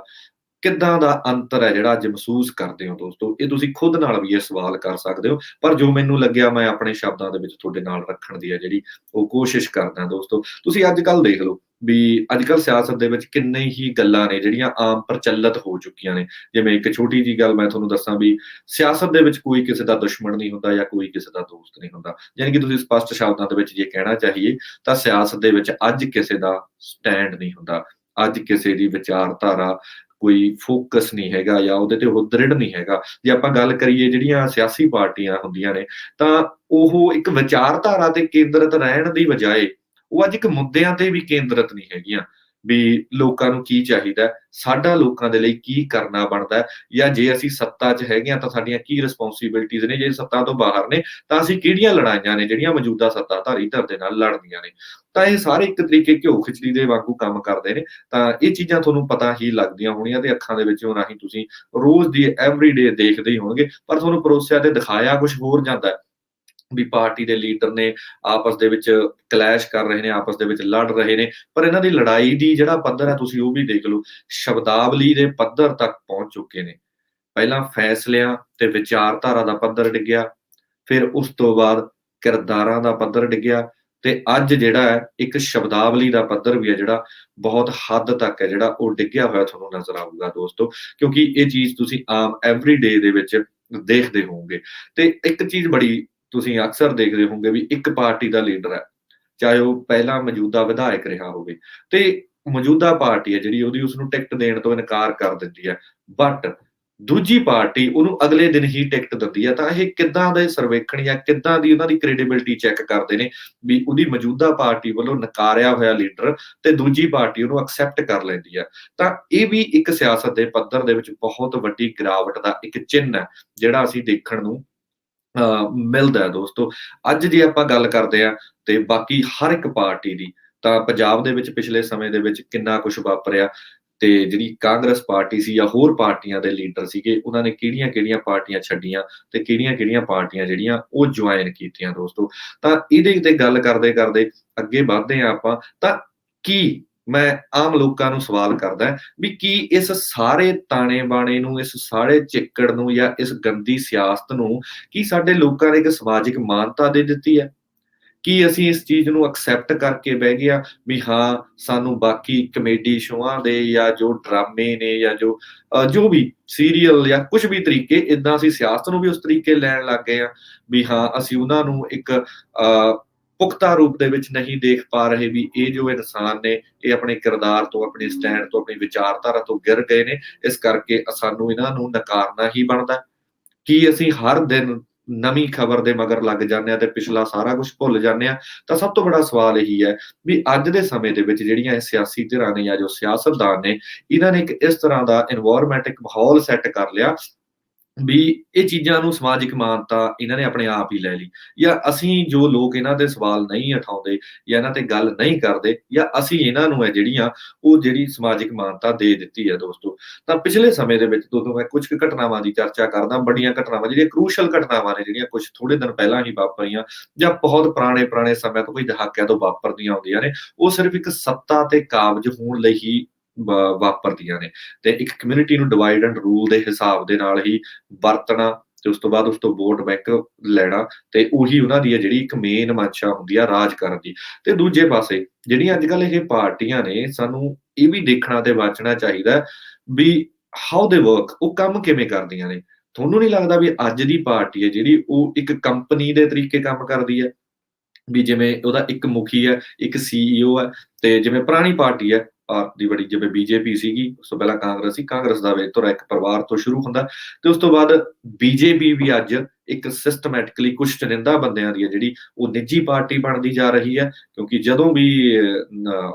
ਕਿੱਦਾਂ ਦਾ ਅੰਤਰ ਹੈ ਜਿਹੜਾ ਅੱਜ ਮਹਿਸੂਸ ਕਰਦੇ ਹੋ ਦੋਸਤੋ? ਇਹ ਤੁਸੀਂ ਖੁਦ ਨਾਲ ਵੀ ਇਹ ਸਵਾਲ ਕਰ ਸਕਦੇ ਹੋ, ਪਰ ਜੋ ਮੈਨੂੰ ਲੱਗਿਆ ਮੈਂ ਆਪਣੇ ਸ਼ਬਦਾਂ ਦੇ ਵਿੱਚ ਤੁਹਾਡੇ ਨਾਲ ਰੱਖਣ ਦੀ ਹੈ ਜਿਹੜੀ ਉਹ ਕੋਸ਼ਿਸ਼ ਕਰਦਾ ਦੋਸਤੋ। ਤੁਸੀਂ ਅੱਜ-ਕੱਲ੍ਹ ਦੇਖ ਲਓ ਵੀ ਅੱਜ-ਕੱਲ੍ਹ ਸਿਆਸਤ ਦੇ ਵਿੱਚ ਕਿੰਨੇ ਹੀ ਗੱਲਾਂ ਨੇ ਜਿਹੜੀਆਂ ਆਮ ਪ੍ਰਚਲਿਤ ਹੋ ਚੁੱਕੀਆਂ ਨੇ। ਜਿਵੇਂ ਇੱਕ ਛੋਟੀ ਜਿਹੀ ਗੱਲ ਮੈਂ ਤੁਹਾਨੂੰ ਦੱਸਾਂ ਵੀ ਸਿਆਸਤ ਦੇ ਵਿੱਚ ਕੋਈ ਕਿਸੇ ਦਾ ਦੁਸ਼ਮਣ ਨਹੀਂ ਹੁੰਦਾ ਜਾਂ ਕੋਈ ਕਿਸੇ ਦਾ ਦੋਸਤ ਨਹੀਂ ਹੁੰਦਾ। ਯਾਨੀ ਕਿ ਤੁਸੀਂ ਸਪਸ਼ਟ ਸ਼ਬਦਾਂ ਦੇ ਵਿੱਚ ਜੇ ਕਹਿਣਾ ਚਾਹੀਏ ਤਾਂ ਸਿਆਸਤ ਦੇ ਵਿੱਚ ਅੱਜ ਕਿਸੇ ਦਾ ਸਟੈਂਡ ਨਹੀਂ ਹੁੰਦਾ। ਅੱਜ ਕਿਸੇ ਦੀ ਵਿਚਾਰਧਾਰਾ ਕੋਈ ਫੋਕਸ ਨਹੀਂ ਹੈਗਾ ਜਾਂ ਉਹਦੇ ਤੇ ਉਹ ਦ੍ਰਿੜ ਨਹੀਂ ਹੈਗਾ। ਜੇ ਆਪਾਂ ਗੱਲ ਕਰੀਏ ਜਿਹੜੀਆਂ ਸਿਆਸੀ ਪਾਰਟੀਆਂ ਹੁੰਦੀਆਂ ਨੇ, ਤਾਂ ਉਹ ਇੱਕ ਵਿਚਾਰਧਾਰਾ ਤੇ ਕੇਂਦਰਿਤ ਰਹਿਣ ਦੀ ਬਜਾਏ ਉਹ ਅੱਜ ਇੱਕ ਮੁੱਦਿਆਂ ਤੇ ਵੀ ਕੇਂਦਰਿਤ ਨਹੀਂ ਹੈਗੀਆਂ, ਵੀ ਲੋਕਾਂ ਨੂੰ ਕੀ ਚਾਹੀਦਾ, ਸਾਡਾ ਲੋਕਾਂ ਦੇ ਲਈ ਕੀ ਕਰਨਾ ਬਣਦਾ, ਜਾਂ ਜੇ ਅਸੀਂ ਸੱਤਾ 'ਚ ਹੈਗੇ ਹਾਂ ਤਾਂ ਸਾਡੀਆਂ ਕੀ ਰਿਸਪੋਂਸੀਬਿਲਿਟੀਜ਼ ਨੇ, ਜੇ ਸੱਤਾ ਤੋਂ ਬਾਹਰ ਨੇ ਤਾਂ ਅਸੀਂ ਕਿਹੜੀਆਂ ਲੜਾਈਆਂ ਨੇ ਜਿਹੜੀਆਂ ਮੌਜੂਦਾ ਸੱਤਾਧਾਰੀ ਧਿਰ ਦੇ ਨਾਲ ਲੜਦੀਆਂ ਨੇ। ਤਾਂ ਇਹ ਸਾਰੇ ਇੱਕ ਤਰੀਕੇ ਘਿਓ ਖਿਚੜੀ ਦੇ ਵਾਂਗੂ ਕੰਮ ਕਰਦੇ ਨੇ। ਤਾਂ ਇਹ ਚੀਜ਼ਾਂ ਤੁਹਾਨੂੰ ਪਤਾ ਹੀ ਲੱਗਦੀਆਂ ਹੋਣੀਆਂ ਤੇ ਅੱਖਾਂ ਦੇ ਵਿੱਚੋਂ ਰਾਹੀਂ ਤੁਸੀਂ ਰੋਜ਼ ਦੀ ਐਵਰੀਡੇ ਦੇਖਦੇ ਹੀ ਹੋਣਗੇ, ਪਰ ਤੁਹਾਨੂੰ ਪਰੋਸਿਆ ਤੇ ਦਿਖਾਇਆ ਕੁਛ ਹੋਰ ਜਾਂਦਾ ਹੈ। ਵੀ ਪਾਰਟੀ ਦੇ ਲੀਡਰ ਨੇ ਆਪਸ ਦੇ ਵਿੱਚ ਕਲੈਸ਼ ਕਰ ਰਹੇ ਨੇ, ਆਪਸ ਦੇ ਵਿੱਚ ਲੜ ਰਹੇ ਨੇ, ਪਰ ਇਹਨਾਂ ਦੀ ਲੜਾਈ ਦੀ ਜਿਹੜਾ ਪੱਧਰ ਹੈ ਤੁਸੀਂ ਉਹ ਵੀ ਦੇਖ ਲਓ, ਸ਼ਬਦਾਵਲੀ ਦੇ ਪੱਧਰ ਤੱਕ ਪਹੁੰਚ ਚੁੱਕੇ ਨੇ। ਪਹਿਲਾਂ ਫੈਸਲਿਆਂ ਤੇ ਵਿਚਾਰਧਾਰਾ ਦਾ ਪੱਧਰ ਡਿੱਗਿਆ, ਫਿਰ ਉਸ ਤੋਂ ਬਾਅਦ ਕਿਰਦਾਰਾਂ ਦਾ ਪੱਧਰ ਡਿੱਗਿਆ, ਤੇ ਅੱਜ ਜਿਹੜਾ ਹੈ ਇੱਕ ਸ਼ਬਦਾਵਲੀ ਦਾ ਪੱਧਰ ਵੀ ਹੈ ਜਿਹੜਾ ਬਹੁਤ ਹੱਦ ਤੱਕ ਹੈ ਜਿਹੜਾ ਉਹ ਡਿੱਗਿਆ ਹੋਇਆ ਤੁਹਾਨੂੰ ਨਜ਼ਰ ਆਊਗਾ ਦੋਸਤੋ। ਕਿਉਂਕਿ ਇਹ ਚੀਜ਼ ਤੁਸੀਂ ਆਮ ਐਵਰੀਡੇ ਦੇ ਵਿੱਚ ਦੇਖਦੇ ਹੋਵੋਗੇ। ਤੇ ਇੱਕ ਚੀਜ਼ ਬੜੀ ਤੁਸੀਂ ਅਕਸਰ ਦੇਖਦੇ ਹੋਵੋਗੇ ਵੀ ਇੱਕ ਪਾਰਟੀ ਦਾ ਲੀਡਰ ਹੈ, ਚਾਹੇ ਉਹ ਪਹਿਲਾਂ ਮੌਜੂਦਾ ਵਿਧਾਇਕ ਰਿਹਾ ਹੋਵੇ, ਤੇ ਮੌਜੂਦਾ ਪਾਰਟੀ ਹੈ ਜਿਹੜੀ ਉਹਦੀ ਉਸਨੂੰ ਟਿਕਟ ਦੇਣ ਤੋਂ ਇਨਕਾਰ ਕਰ ਦਿੰਦੀ ਹੈ, ਬਟ ਦੂਜੀ ਪਾਰਟੀ ਉਹਨੂੰ ਅਗਲੇ ਦਿਨ ਹੀ ਟਿਕਟ ਦਿੰਦੀ ਹੈ। ਤਾਂ ਇਹ ਕਿੱਦਾਂ ਦੇ ਸਰਵੇਖਣ ਜਾਂ ਕਿੱਦਾਂ ਦੀ ਉਹਨਾਂ ਦੀ ਕ੍ਰੈਡੀਬਿਲਿਟੀ ਚੈੱਕ ਕਰਦੇ ਨੇ ਵੀ ਉਹਦੀ ਮੌਜੂਦਾ ਪਾਰਟੀ ਵੱਲੋਂ ਨਕਾਰਿਆ ਹੋਇਆ ਲੀਡਰ ਤੇ ਦੂਜੀ ਪਾਰਟੀ ਉਹਨੂੰ ਐਕਸੈਪਟ ਕਰ ਲੈਂਦੀ ਹੈ। ਤਾਂ ਇਹ ਵੀ ਇੱਕ ਸਿਆਸਤ ਦੇ ਪੱਧਰ ਦੇ ਵਿੱਚ ਬਹੁਤ ਵੱਡੀ ਗਿਰਾਵਟ ਦਾ ਇੱਕ ਚਿੰਨ੍ਹ ਹੈ ਜਿਹੜਾ ਅਸੀਂ ਦੇਖਣ ਨੂੰ ਮਿਲਦਾ ਹੈ ਦੋਸਤੋ। ਅੱਜ ਜੇ ਆਪਾਂ ਗੱਲ ਕਰਦੇ ਹਾਂ ਤੇ ਬਾਕੀ ਹਰ ਇੱਕ ਪਾਰਟੀ ਦੀ, ਤਾਂ ਪੰਜਾਬ ਦੇ ਵਿੱਚ ਪਿਛਲੇ ਸਮੇਂ ਦੇ ਵਿੱਚ ਕਿੰਨਾ ਕੁਛ ਵਾਪਰਿਆ, ਤੇ ਜਿਹੜੀ ਕਾਂਗਰਸ ਪਾਰਟੀ ਸੀ ਜਾਂ ਹੋਰ ਪਾਰਟੀਆਂ ਦੇ ਲੀਡਰ ਸੀਗੇ, ਉਹਨਾਂ ਨੇ ਕਿਹੜੀਆਂ-ਕਿਹੜੀਆਂ ਪਾਰਟੀਆਂ ਛੱਡੀਆਂ ਤੇ ਕਿਹੜੀਆਂ-ਕਿਹੜੀਆਂ ਪਾਰਟੀਆਂ ਜਿਹੜੀਆਂ ਉਹ ਜੁਆਇਨ ਕੀਤੀਆਂ ਦੋਸਤੋ। ਤਾਂ ਇਹਦੇ ਤੇ ਗੱਲ ਕਰਦੇ-ਕਰਦੇ ਅੱਗੇ ਵੱਧਦੇ ਹਾਂ ਆਪਾਂ, ਤਾਂ ਕੀ ਮੈਂ ਆਮ ਲੋਕਾਂ ਨੂੰ ਸਵਾਲ ਕਰਦਾ ਵੀ ਕੀ ਇਸ ਸਾਰੇ ਤਾਣੇ-ਬਾਣੇ ਨੂੰ, ਇਸ ਸਾਰੇ ਚਿੱਕੜ ਨੂੰ ਜਾਂ ਇਸ ਗੰਦੀ ਸਿਆਸਤ ਨੂੰ ਕੀ ਸਾਡੇ ਲੋਕਾਂ ਨੇ ਇੱਕ ਸਮਾਜਿਕ ਮਾਨਤਾ ਦੇ ਦਿੱਤੀ ਹੈ? ਕੀ ਅਸੀਂ ਇਸ ਚੀਜ਼ ਨੂੰ ਐਕਸੈਪਟ ਕਰਕੇ ਬਹਿ ਗਏ ਆ ਵੀ ਹਾਂ, ਸਾਨੂੰ ਬਾਕੀ ਕਮੇਡੀ ਸ਼ੋਆਂ ਦੇ ਜਾਂ ਜੋ ਡਰਾਮੇ ਨੇ ਜਾਂ ਜੋ ਵੀ ਸੀਰੀਅਲ ਜਾਂ ਕੁਛ ਵੀ ਤਰੀਕੇ, ਏਦਾਂ ਅਸੀਂ ਸਿਆਸਤ ਨੂੰ ਵੀ ਉਸ ਤਰੀਕੇ ਲੈਣ ਲੱਗ ਗਏ ਆ ਵੀ ਹਾਂ, ਅਸੀਂ ਉਹਨਾਂ ਨੂੰ ਇੱਕ ਪੁਖਤਾ ਰੂਪ ਦੇ ਵਿੱਚ ਨਹੀਂ ਦੇਖ ਪਾ ਰਹੇ ਵੀ ਇਹ ਜੋ ਇਨਸਾਨ ਨੇ, ਇਹ ਆਪਣੇ ਕਿਰਦਾਰ ਤੋਂ, ਆਪਣੇ ਸਟੈਂਡ ਤੋਂ, ਆਪਣੀ ਵਿਚਾਰਧਾਰਾ ਤੋਂ ਗਿਰ ਗਏ ਨੇ, ਇਸ ਕਰਕੇ ਸਾਨੂੰ ਇਹਨਾਂ ਨੂੰ ਨਕਾਰਨਾ ਹੀ ਬਣਦਾ। ਕੀ ਅਸੀਂ ਹਰ ਦਿਨ ਨਵੀਂ ਖਬਰ ਦੇ ਮਗਰ ਲੱਗ ਜਾਂਦੇ ਹਾਂ ਤੇ ਪਿਛਲਾ ਸਾਰਾ ਕੁਛ ਭੁੱਲ ਜਾਂਦੇ ਹਾਂ? ਤਾਂ ਸਭ ਤੋਂ ਬੜਾ ਸਵਾਲ ਇਹੀ ਹੈ ਵੀ ਅੱਜ ਦੇ ਸਮੇਂ ਦੇ ਵਿੱਚ ਜਿਹੜੀਆਂ ਇਹ ਸਿਆਸੀ ਧਿਰਾਂ ਨੇ ਜਾਂ ਜੋ ਸਿਆਸਤਦਾਨ ਨੇ, ਇਹਨਾਂ ਨੇ ਇੱਕ ਇਸ ਤਰ੍ਹਾਂ ਦਾ ਇਨਵਾਇਰਨਮੈਂਟ, ਇੱਕ ਮਾਹੌਲ ਸੈੱਟ ਕਰ ਲਿਆ ਵੀ ਇਹ ਚੀਜ਼ਾਂ ਨੂੰ ਸਮਾਜਿਕ ਮਾਨਤਾ ਇਹਨਾਂ ਨੇ ਆਪਣੇ ਆਪ ਹੀ ਲੈ ਲਈ, ਜਾਂ ਅਸੀਂ ਜੋ ਲੋਕ ਇਹਨਾਂ ਦੇ ਸਵਾਲ ਨਹੀਂ ਉਠਾਉਂਦੇ ਜਾਂ ਇਹਨਾਂ ਤੇ ਗੱਲ ਨਹੀਂ ਕਰਦੇ, ਜਾਂ ਅਸੀਂ ਇਹਨਾਂ ਨੂੰ ਹੈ ਜਿਹੜੀਆਂ ਉਹ ਜਿਹੜੀ ਸਮਾਜਿਕ ਮਾਨਤਾ ਦੇ ਦਿੱਤੀ ਹੈ ਦੋਸਤੋ। ਤਾਂ ਪਿਛਲੇ ਸਮੇਂ ਦੇ ਵਿੱਚ ਤੁਹਾਨੂੰ ਮੈਂ ਕੁਝ ਕੁ ਘਟਨਾਵਾਂ ਦੀ ਚਰਚਾ ਕਰਦਾ, ਵੱਡੀਆਂ ਘਟਨਾਵਾਂ ਜਿਹੜੀਆਂ ਕਰੂਸ਼ਲ ਘਟਨਾਵਾਂ ਨੇ, ਜਿਹੜੀਆਂ ਕੁਛ ਥੋੜੇ ਦਿਨ ਪਹਿਲਾਂ ਹੀ ਵਾਪਰੀਆਂ ਜਾਂ ਬਹੁਤ ਪੁਰਾਣੇ ਸਮੇਂ ਤੋਂ, ਕੋਈ ਦਹਾਕਿਆਂ ਤੋਂ ਵਾਪਰਦੀਆਂ ਆਉਂਦੀਆਂ ਨੇ। ਉਹ ਸਿਰਫ ਇੱਕ ਸੱਤਾ ਤੇ ਕਾਬਜ਼ ਹੋਣ ਲਈ ਹੀ ਵਾਪਰਦੀਆਂ ਨੇ, ਤੇ ਇੱਕ ਕਮਿਊਨਿਟੀ ਨੂੰ ਡਿਵਾਈਡ ਐਂਡ ਰੂਲ ਦੇ ਹਿਸਾਬ ਦੇ ਨਾਲ ਹੀ ਵਰਤਣਾ, ਤੇ ਉਸ ਤੋਂ ਬਾਅਦ ਉਸ ਤੋਂ ਵੋਟ ਬੈਂਕ ਲੈਣਾ, ਤੇ ਉਹੀ ਉਹਨਾਂ ਦੀ ਹੈ ਜਿਹੜੀ ਇੱਕ ਮੇਨ ਮਨਸ਼ਾ ਹੁੰਦੀ ਆ ਰਾਜ ਕਰਨ ਦੀ। ਤੇ ਦੂਜੇ ਪਾਸੇ ਜਿਹੜੀਆਂ ਅੱਜ-ਕੱਲ੍ਹ ਇਹ ਪਾਰਟੀਆਂ ਨੇ, ਸਾਨੂੰ ਇਹ ਵੀ ਦੇਖਣਾ ਤੇ ਵਾਚਣਾ ਚਾਹੀਦਾ ਵੀ ਹਾਊ ਦੇ ਵਰਕ, ਉਹ ਕੰਮ ਕਿਵੇਂ ਕਰਦੀਆਂ ਨੇ। ਤੁਹਾਨੂੰ ਨਹੀਂ ਲੱਗਦਾ ਵੀ ਅੱਜ ਦੀ ਪਾਰਟੀ ਹੈ ਜਿਹੜੀ ਉਹ ਇੱਕ ਕੰਪਨੀ ਦੇ ਤਰੀਕੇ ਕੰਮ ਕਰਦੀ ਹੈ? ਵੀ ਜਿਵੇਂ ਉਹਦਾ ਇੱਕ ਮੁਖੀ ਹੈ, ਇੱਕ CEO ਹੈ, ਤੇ ਜਿਵੇਂ ਪੁਰਾਣੀ ਪਾਰਟੀ ਹੈ ਭਾਰਤ ਦੀ ਬੜੀ, ਜਿਵੇਂ BJP ਸੀਗੀ, ਉਸ ਤੋਂ ਪਹਿਲਾਂ ਕਾਂਗਰਸ ਸੀ, ਕਾਂਗਰਸ ਦਾ ਵੇਤਰਾ ਇੱਕ ਪਰਿਵਾਰ ਤੋਂ ਸ਼ੁਰੂ ਹੁੰਦਾ ਤੇ ਉਸ ਤੋਂ ਬਾਅਦ BJP ਵੀ ਅੱਜ ਇੱਕ ਸਿਸਟਮੈਟਿਕਲੀ ਕੁਝ ਚੁਣਿੰਦਾ ਬੰਦਿਆਂ ਦੀ ਹੈ ਜਿਹੜੀ ਉਹ ਨਿੱਜੀ ਪਾਰਟੀ ਬਣਦੀ ਜਾ ਰਹੀ ਹੈ। ਕਿਉਂਕਿ ਜਦੋਂ ਵੀ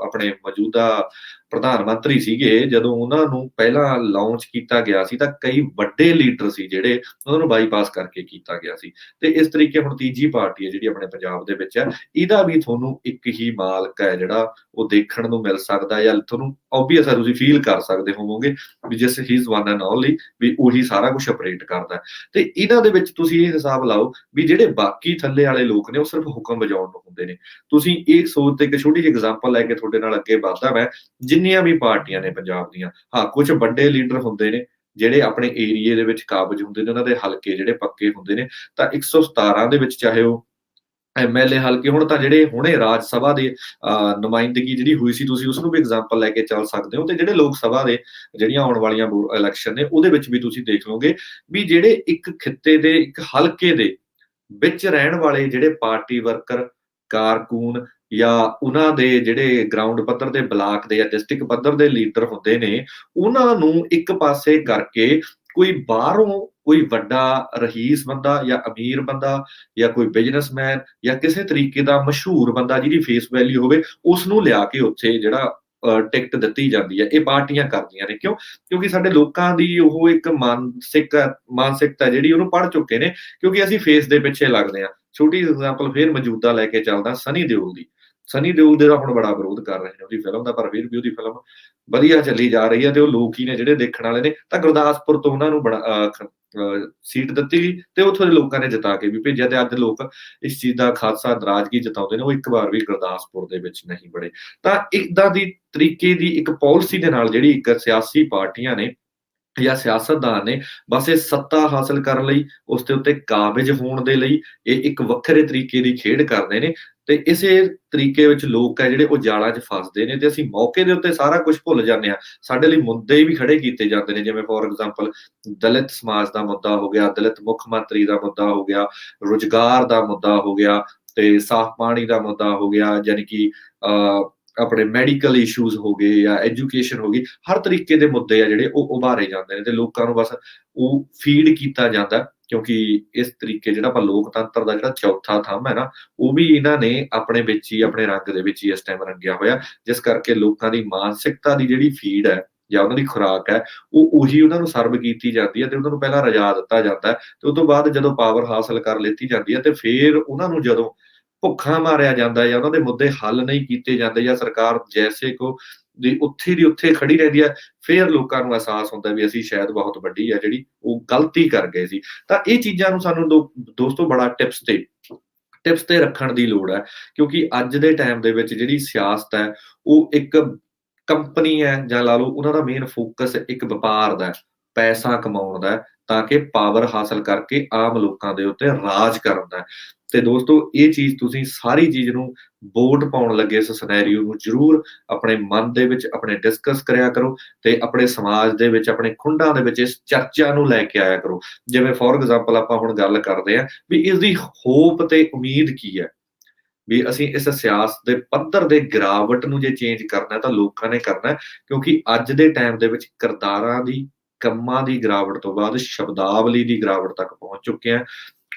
ਆਪਣੇ ਮੌਜੂਦਾ ਪ੍ਰਧਾਨ ਮੰਤਰੀ ਸੀਗੇ, ਜਦੋਂ ਉਹਨਾਂ ਨੂੰ ਪਹਿਲਾਂ ਲਾਂਚ ਕੀਤਾ ਗਿਆ ਸੀ ਤਾਂ ਕਈ ਵੱਡੇ ਲੀਡਰ ਸੀ ਜਿਹੜੇ ਉਹਨਾਂ ਨੂੰ ਬਾਈਪਾਸ ਕਰਕੇ ਕੀਤਾ ਗਿਆ ਸੀ। ਤੇ ਇਸ ਤਰੀਕੇ ਹੁਣ ਤੀਜੀ ਪਾਰਟੀ ਹੈ ਜਿਹੜੀ ਆਪਣੇ ਪੰਜਾਬ ਦੇ ਵਿੱਚ ਹੈ, ਇਹਦਾ ਵੀ ਤੁਹਾਨੂੰ ਇੱਕ ਹੀ ਮਾਲਕ ਹੈ ਜਿਹੜਾ ਉਹ ਦੇਖਣ ਨੂੰ ਮਿਲ ਸਕਦਾ, ਜਾਂ ਤੁਹਾਨੂੰ ਓਬਵੀਅਸ ਹੈ ਤੁਸੀਂ ਫੀਲ ਕਰ ਸਕਦੇ ਹੋਵੋਗੇ ਵੀ ਜਿਸ ਹੀ ਇਜ਼ ਵਨ ਐਂਡ ਓਨਲੀ, ਵੀ ਉਹੀ ਸਾਰਾ ਕੁਛ ਆਪਰੇਟ ਕਰਦਾ ਹੈ। ਤੇ ਇਹਨਾਂ ਦੇ ਵਿੱਚ ਤੁਸੀਂ ਇਹ ਹਿਸਾਬ ਲਾਓ ਵੀ ਜਿਹੜੇ ਬਾਕੀ ਥੱਲੇ ਵਾਲੇ ਲੋਕ ਨੇ ਉਹ ਸਿਰਫ ਹੁਕਮ ਵਜਾਉਣ ਨੂੰ ਹੁੰਦੇ ਨੇ। ਤੁਸੀਂ ਇਹ ਸੋਚਦੇ, ਇੱਕ ਛੋਟੀ ਜਿਹੀ ਐਗਜ਼ਾਮਪਲ ਲੈ ਕੇ ਤੁਹਾਡੇ ਨਾਲ ਅੱਗੇ ਵੱਧਦਾ ਮੈਂ, ਜਿੰਨੀਆਂ ਵੀ ਪਾਰਟੀਆਂ ਨੇ ਪੰਜਾਬ ਦੀਆਂ, ਹਾਂ ਕੁਛ ਵੱਡੇ ਲੀਡਰ ਹੁੰਦੇ ਨੇ ਜਿਹੜੇ ਆਪਣੇ ਏਰੀਏ ਦੇ ਵਿੱਚ ਕਾਬਜ਼ ਹੁੰਦੇ ਨੇ, ਉਹਨਾਂ ਦੇ ਹਲਕੇ ਜਿਹੜੇ ਪੱਕੇ ਹੁੰਦੇ ਨੇ, ਤਾਂ 117 ਦੇ ਵਿੱਚ ਚਾਹੇ ਉਹ ਐਮਐਲਏ ਹਲਕੇ ਹੁਣ, ਤਾਂ ਜਿਹੜੇ ਹੁਣੇ ਰਾਜ ਸਭਾ ਦੇ ਨੁਮਾਇੰਦਗੀ ਜਿਹੜੀ ਹੋਈ ਸੀ, ਤੁਸੀਂ ਉਸਨੂੰ ਵੀ ਐਗਜ਼ਾਮਪਲ ਲੈ ਕੇ ਚੱਲ ਸਕਦੇ ਹੋ। ਤੇ ਜਿਹੜੇ ਲੋਕ ਸਭਾ ਦੇ ਜਿਹੜੀਆਂ ਆਉਣ ਵਾਲੀਆਂ ਇਲੈਕਸ਼ਨ ਨੇ ਉਹਦੇ ਵਿੱਚ ਵੀ ਤੁਸੀਂ ਦੇਖ ਲਓਗੇ ਵੀ ਜਿਹੜੇ ਇੱਕ ਖਿੱਤੇ ਦੇ, ਇੱਕ ਹਲਕੇ ਦੇ ਵਿੱਚ ਰਹਿਣ ਵਾਲੇ ਜਿਹੜੇ ਪਾਰਟੀ ਵਰਕਰ, ਕਾਰਕੂਨ, ਜਾਂ ਉਹਨਾਂ ਦੇ ਜਿਹੜੇ ਗਰਾਊਂਡ ਪੱਧਰ ਦੇ ਬਲਾਕ ਦੇ ਜਾਂ ਡਿਸਟ੍ਰਿਕਟ ਪੱਧਰ ਦੇ ਲੀਡਰ ਹੁੰਦੇ ਨੇ, ਉਹਨਾਂ ਨੂੰ ਇੱਕ ਪਾਸੇ ਕਰਕੇ ਕੋਈ ਬਾਹਰੋਂ ਕੋਈ ਵੱਡਾ ਰਈਸ ਬੰਦਾ ਜਾਂ ਅਮੀਰ ਬੰਦਾ ਜਾਂ ਕੋਈ ਬਿਜ਼ਨਸਮੈਨ ਜਾਂ ਕਿਸੇ ਤਰੀਕੇ ਦਾ ਮਸ਼ਹੂਰ ਬੰਦਾ ਜਿਹਦੀ ਫੇਸ ਵੈਲਿਊ ਹੋਵੇ, ਉਸਨੂੰ ਲਿਆ ਕੇ ਉੱਥੇ ਜਿਹੜਾ ਟਿਕਟ ਦਿੱਤੀ ਜਾਂਦੀ ਹੈ। ਇਹ ਪਾਰਟੀਆਂ ਕਰਦੀਆਂ ਨੇ। ਕਿਉਂ? ਕਿਉਂਕਿ ਸਾਡੇ ਲੋਕਾਂ ਦੀ ਉਹ ਇੱਕ ਮਾਨਸਿਕਤਾ ਜਿਹੜੀ ਉਹਨੂੰ ਪੜ੍ਹ ਚੁੱਕੇ ਨੇ, ਕਿਉਂਕਿ ਅਸੀਂ ਫੇਸ ਦੇ ਪਿੱਛੇ ਲੱਗਦੇ ਹਾਂ। ਛੋਟੀ ਜਿਹੀ ਐਗਜ਼ਾਮਪਲ ਫਿਰ ਮੌਜੂਦਾ ਲੈ ਕੇ ਚੱਲਦਾ ਸਨੀ ਦਿਓਲ ਦੀ। ਸਨੀ ਦਿਓਲ ਦਾ ਹੁਣ ਬੜਾ ਵਿਰੋਧ ਕਰ ਰਹੇ ਨੇ ਉਹਦੀ ਫਿਲਮ ਦਾ, ਪਰ ਫਿਰ ਵੀ ਉਹਦੀ ਫਿਲਮ ਵਧੀਆ ਚੱਲੀ ਜਾ ਰਹੀ ਹੈ ਤੇ ਉਹ ਲੋਕ ਹੀ ਨੇ ਜਿਹੜੇ ਦੇਖਣ ਵਾਲੇ ਨੇ। ਤਾਂ ਗੁਰਦਾਸਪੁਰ ਤੋਂ ਉਹਨਾਂ ਨੂੰ ਬੜਾ ਸੀਟ ਦਿੱਤੀ ਗਈ ਤੇ ਉੱਥੋਂ ਦੇ ਲੋਕਾਂ ਨੇ ਜਿਤਾ ਕੇ ਵੀ ਭੇਜਿਆ, ਤੇ ਅੱਜ ਲੋਕ ਇਸ ਚੀਜ਼ ਦਾ ਖਾਸਾ ਨਾਰਾਜ਼ਗੀ ਜਤਾਉਂਦੇ ਨੇ, ਉਹ ਇੱਕ ਵਾਰ ਵੀ ਗੁਰਦਾਸਪੁਰ ਦੇ ਵਿੱਚ ਨਹੀਂ ਵੜੇ। ਤਾਂ ਏਦਾਂ ਦੀ ਤਰੀਕੇ ਦੀ ਇੱਕ ਪਾਲਿਸੀ ਦੇ ਨਾਲ ਜਿਹੜੀ ਇੱਕ ਸਿਆਸੀ ਪਾਰਟੀਆਂ ਨੇ ਜਾਂ ਸਿਆਸਤਦਾਨ ਨੇ, ਬਸ ਇਹ ਸੱਤਾ ਹਾਸਲ ਕਰਨ ਲਈ, ਉਸ ਦੇ ਉੱਤੇ ਕਾਬਜ਼ ਹੋਣ ਦੇ ਲਈ ਇਹ ਇੱਕ ਵੱਖਰੇ ਤਰੀਕੇ ਦੀ ਖੇਡ ਕਰਦੇ ਨੇ। ਤੇ ਇਸੇ ਤਰੀਕੇ ਵਿੱਚ ਲੋਕ ਹੈ ਜਿਹੜੇ ਉਹ ਜਾਲਾਂ 'ਚ ਫਸਦੇ ਨੇ, ਤੇ ਅਸੀਂ ਮੌਕੇ ਦੇ ਉੱਤੇ ਸਾਰਾ ਕੁਛ ਭੁੱਲ ਜਾਂਦੇ ਹਾਂ। ਸਾਡੇ ਲਈ ਮੁੱਦੇ ਵੀ ਖੜੇ ਕੀਤੇ ਜਾਂਦੇ ਨੇ, ਜਿਵੇਂ ਫੋਰ ਐਗਜ਼ਾਮਪਲ ਦਲਿਤ ਸਮਾਜ ਦਾ ਮੁੱਦਾ ਹੋ ਗਿਆ, ਦਲਿਤ ਮੁੱਖ ਮੰਤਰੀ ਦਾ ਮੁੱਦਾ ਹੋ ਗਿਆ, ਰੁਜ਼ਗਾਰ ਦਾ ਮੁੱਦਾ ਹੋ ਗਿਆ, ਤੇ ਸਾਫ਼ ਪਾਣੀ ਦਾ ਮੁੱਦਾ ਹੋ ਗਿਆ, ਜਾਣੀ ਕਿ ਆਪਣੇ ਮੈਡੀਕਲ ਇਸ਼ੂਜ਼ ਹੋ ਗਏ ਜਾਂ ਐਜੂਕੇਸ਼ਨ ਹੋ ਗਈ। ਹਰ ਤਰੀਕੇ ਦੇ ਮੁੱਦੇ ਆ ਜਿਹੜੇ ਉਹ ਉਭਾਰੇ ਜਾਂਦੇ ਨੇ ਤੇ ਲੋਕਾਂ ਨੂੰ ਬਸ ਉਹ ਫੀਡ ਕੀਤਾ ਜਾਂਦਾ, ਕਿਉਂਕਿ ਇਸ ਤਰੀਕੇ ਜਿਹੜਾ ਆਪਾਂ ਲੋਕਤੰਤਰ ਦਾ ਜਿਹੜਾ ਚੌਥਾ ਥੰਮ ਹੈ ਨਾ, ਉਹ ਵੀ ਇਹਨਾਂ ਨੇ ਆਪਣੇ ਵਿੱਚ ਹੀ, ਆਪਣੇ ਰੰਗ ਦੇ ਵਿੱਚ ਹੀ ਇਸ ਟਾਈਮ ਰੰਗਿਆ ਹੋਇਆ। ਜਿਸ ਕਰਕੇ ਲੋਕਾਂ ਦੀ ਮਾਨਸਿਕਤਾ ਦੀ ਜਿਹੜੀ ਫੀਡ ਹੈ ਜਾਂ ਉਹਨਾਂ ਦੀ ਖੁਰਾਕ ਹੈ, ਉਹ ਉਹੀ ਉਹਨਾਂ ਨੂੰ ਸਰਵ ਕੀਤੀ ਜਾਂਦੀ ਹੈ ਤੇ ਉਹਨਾਂ ਨੂੰ ਪਹਿਲਾਂ ਰਜਾ ਦਿੱਤਾ ਜਾਂਦਾ ਹੈ, ਤੇ ਉਸ ਤੋਂ ਬਾਅਦ ਜਦੋਂ ਪਾਵਰ ਹਾਸਲ ਕਰ ਲਿੱਤੀ ਜਾਂਦੀ ਹੈ ਤੇ ਫਿਰ ਉਹਨਾਂ ਨੂੰ ਜਦੋਂ ਭੁੱਖਾ ਮਾਰਿਆ ਜਾਂਦਾ ਜਾਂ ਉਹਨਾਂ ਦੇ ਮੁੱਦੇ ਹੱਲ ਨਹੀਂ ਕੀਤੇ ਜਾਂਦੇ, ਜਾਂ ਸਰਕਾਰ ਜੈਸੇ ਕੋ ਦੀ ਉੱਥੇ ਖੜੀ ਰਹਿੰਦੀ ਹੈ, ਫਿਰ ਲੋਕਾਂ ਨੂੰ ਅਹਿਸਾਸ ਹੁੰਦਾ ਵੀ ਅਸੀਂ ਸ਼ਾਇਦ ਬਹੁਤ ਵੱਡੀ ਹੈ ਜਿਹੜੀ ਉਹ ਗਲਤੀ ਕਰ ਗਏ ਸੀ। ਤਾਂ ਇਹ ਚੀਜ਼ਾਂ ਨੂੰ ਸਾਨੂੰ ਦੋਸਤੋ ਬੜਾ ਟਿਪਸ ਤੇ ਰੱਖਣ ਦੀ ਲੋੜ ਹੈ, ਕਿਉਂਕਿ ਅੱਜ ਦੇ ਟਾਈਮ ਦੇ ਵਿੱਚ ਜਿਹੜੀ ਸਿਆਸਤ ਹੈ ਉਹ ਇੱਕ ਕੰਪਨੀ ਹੈ, ਜਾਂ ਲਾ ਲਓ ਉਹਨਾਂ ਦਾ ਮੇਨ ਫੋਕਸ ਇੱਕ ਵਪਾਰ ਦਾ, ਪੈਸਾ ਕਮਾਉਣ ਦਾ, ਤਾਂ ਕਿ ਪਾਵਰ ਹਾਸਲ ਕਰਕੇ ਆਮ ਲੋਕਾਂ ਦੇ ਉੱਤੇ ਰਾਜ ਕਰਨ ਦਾ। ਤੇ ਦੋਸਤੋ ਇਹ ਚੀਜ਼ ਤੁਸੀਂ ਸਾਰੀ ਚੀਜ਼ ਨੂੰ ਵੋਟ ਪਾਉਣ ਲੱਗੇ ਇਸ ਸਿਨੈਰੀਓ ਨੂੰ ਜ਼ਰੂਰ ਆਪਣੇ ਮਨ ਦੇ ਵਿੱਚ ਆਪਣੇ ਡਿਸਕਸ ਕਰਿਆ ਕਰੋ, ਤੇ ਆਪਣੇ ਸਮਾਜ ਦੇ ਵਿੱਚ, ਆਪਣੇ ਖੁੰਡਾਂ ਦੇ ਵਿੱਚ ਇਸ ਚਰਚਾ ਨੂੰ ਲੈ ਕੇ ਆਇਆ ਕਰੋ। ਜਿਵੇਂ ਫੋਰ ਐਗਜ਼ਾਮਪਲ ਆਪਾਂ ਹੁਣ ਗੱਲ ਕਰਦੇ ਹਾਂ ਵੀ ਇਸਦੀ ਹੋਪ ਤੇ ਉਮੀਦ ਕੀ ਹੈ, ਵੀ ਅਸੀਂ ਇਸ ਸਿਆਸਤ ਦੇ ਪੱਧਰ ਦੇ ਗਿਰਾਵਟ ਨੂੰ ਜੇ ਚੇਂਜ ਕਰਨਾ ਤਾਂ ਲੋਕਾਂ ਨੇ ਕਰਨਾ, ਕਿਉਂਕਿ ਅੱਜ ਦੇ ਟਾਈਮ ਦੇ ਵਿੱਚ ਕਿਰਦਾਰਾਂ ਦੀ, ਕੰਮਾਂ ਦੀ ਗਿਰਾਵਟ ਤੋਂ ਬਾਅਦ ਸ਼ਬਦਾਵਲੀ ਦੀ ਗਿਰਾਵਟ ਤੱਕ ਪਹੁੰਚ ਚੁੱਕੇ ਆ।